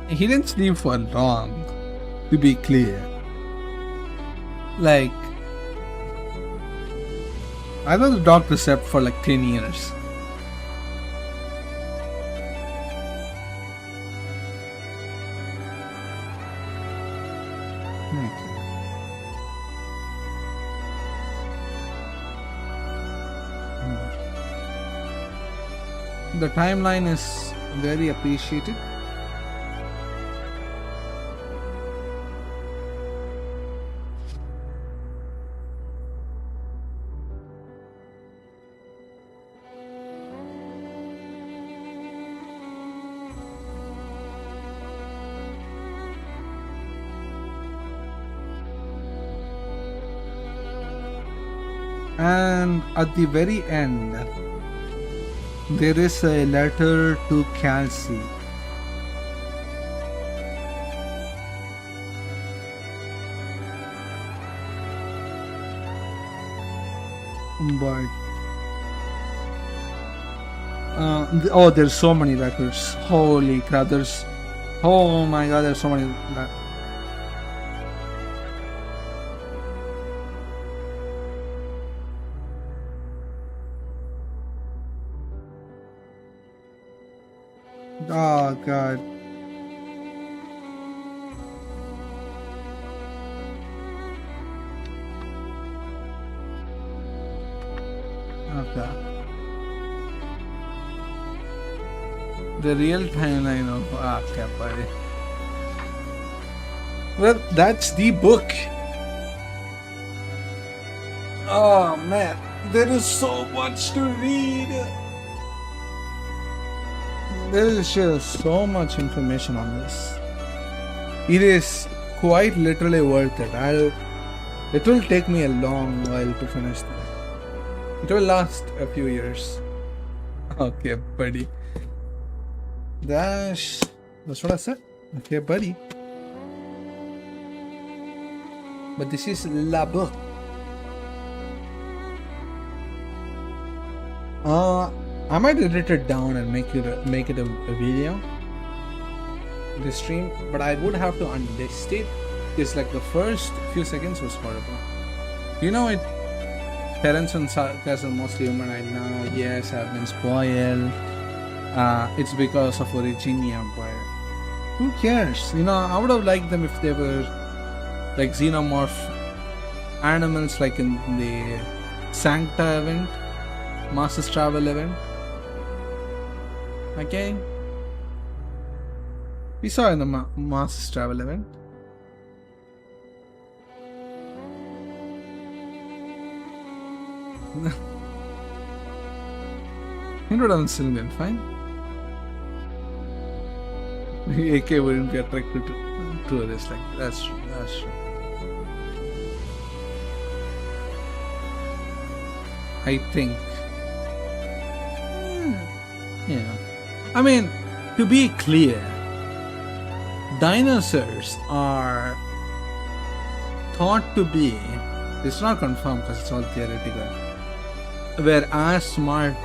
He didn't sleep for long, to be clear. Like, I thought the Doctor slept for like 10 years. The timeline is very appreciated. And at the very end, there is a letter to Kelsey. But oh, there's so many letters. Holy crap! Oh my god, there's so many. Oh god. Okay. The real timeline of okay, buddy. Well, that's the book. Oh man, there is so much to read. There is just so much information on this. It is quite literally worth it. It will take me a long while to finish this. It will last a few years. Okay, buddy. That's what I said. Okay, buddy. But this is la book. I might edit it down and make it a video, the stream, but I would have to understate. It's like the first few seconds was horrible. You know it. Parents and sarcasm mostly human right now. Yes, I've been spoiled. It's because of Origini Empire. Who cares? You know, I would have liked them if they were like xenomorph animals, like in the Sancta event, Masters Travel event. Okay. We saw in the Mars travel event. Hindu doesn't still been fine. AK wouldn't be attracted to this. Like that's true. That's true. I think. Yeah. I mean, to be clear, dinosaurs are thought to be. It's not confirmed because it's all theoretical. Were as smart,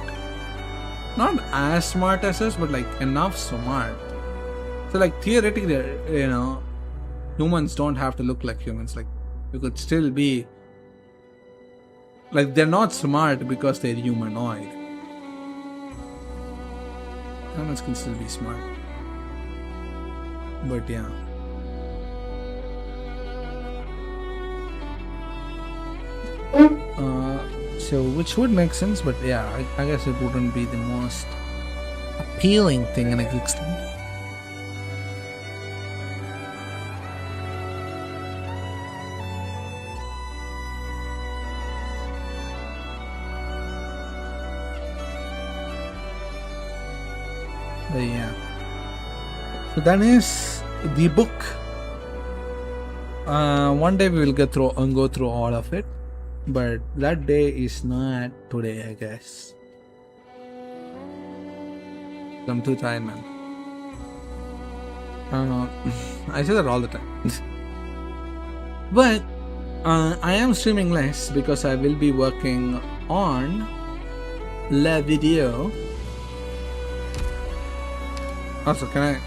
not as smart as us, but like enough smart. So like theoretically, you know, humans don't have to look like humans. Like you could still be. Like they're not smart because they're humanoid. Humans can still be smart. But yeah. So which would make sense, but yeah, I guess it wouldn't be the most appealing thing in existence. But yeah. So that is the book. One day we will go through all of it. But that day is not today, I guess. I'm too tired, man. I say that all the time. But I am streaming less because I will be working on La Video. Also, can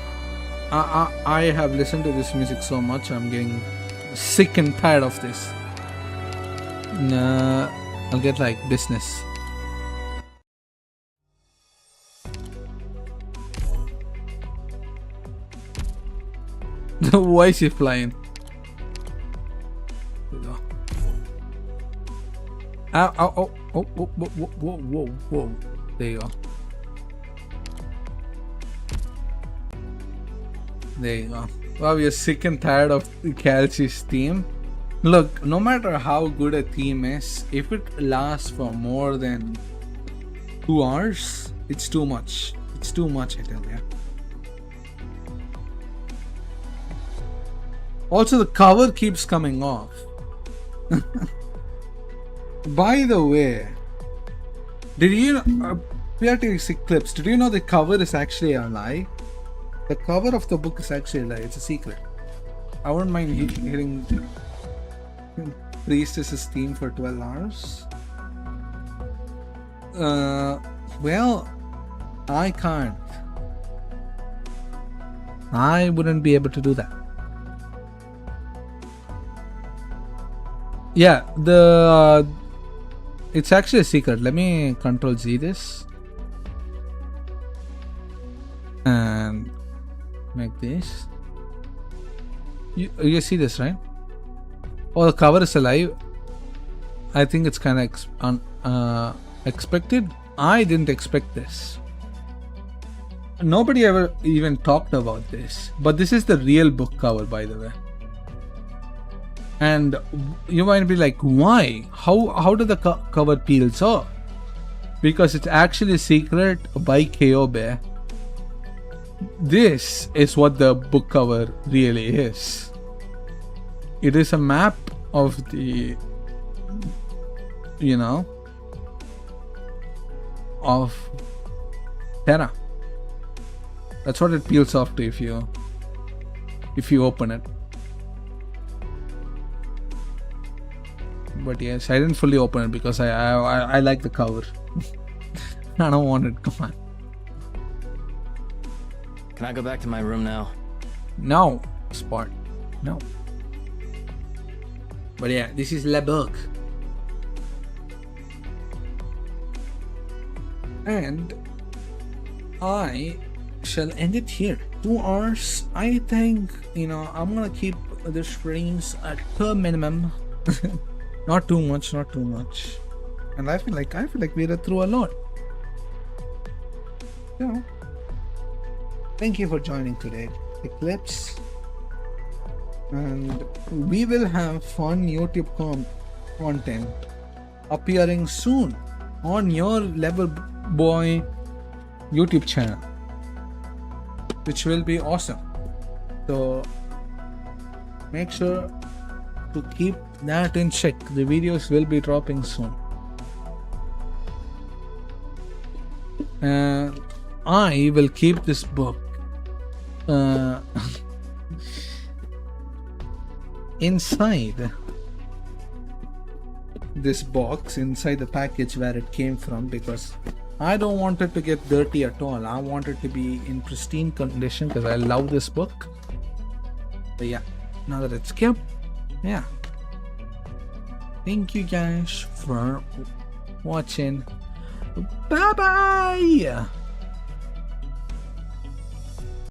I have listened to this music so much, I'm getting sick and tired of this. Nah, I'll get like business. Why is he flying? There you go. Ow, ow, oh, oh, whoa, whoa, whoa, whoa, whoa. There you go. There you go. Wow, we are sick and tired of Kelsey's theme. Look, no matter how good a theme is, if it lasts for more than 2 hours, it's too much. It's too much, I tell you. Also, the cover keeps coming off. By the way, did you know, we are taking sick clips. Did you know the cover is actually a lie? The cover of the book is actually a lie. It's a secret. I wouldn't mind hearing Priestess's theme for 12 hours. Well, I can't. I wouldn't be able to do that. Yeah, it's actually a secret. Let me Control Z this and make this. You see this, right? Oh, the cover is alive. I think it's kind of expected. I didn't expect this. Nobody ever even talked about this. But this is the real book cover, by the way. And you might be like, why? How did the cover peels off? Because it's actually secret by Kyobe. This is what the book cover really is. It is a map of the, you know, of Terra. That's what it peels off to if you open it. But yes, I didn't fully open it because I like the cover. I don't want it. Come on. Can I go back to my room now? No, Spot. No. But yeah, this is Le Book. And I shall end it here. 2 hours. I think, you know, I'm gonna keep the streams at per minimum. Not too much, not too much. And I feel like we read through a lot. You know. Thank you for joining today. Eclipse. And we will have fun YouTube content appearing soon on your Leverboi YouTube channel, which will be awesome. So make sure to keep that in check. The videos will be dropping soon. I will keep this book inside this box, inside the package where it came from, because I don't want it to get dirty at all. I want it to be in pristine condition because I love this book. But yeah, now that it's kept, yeah. Thank you guys for watching. Bye bye.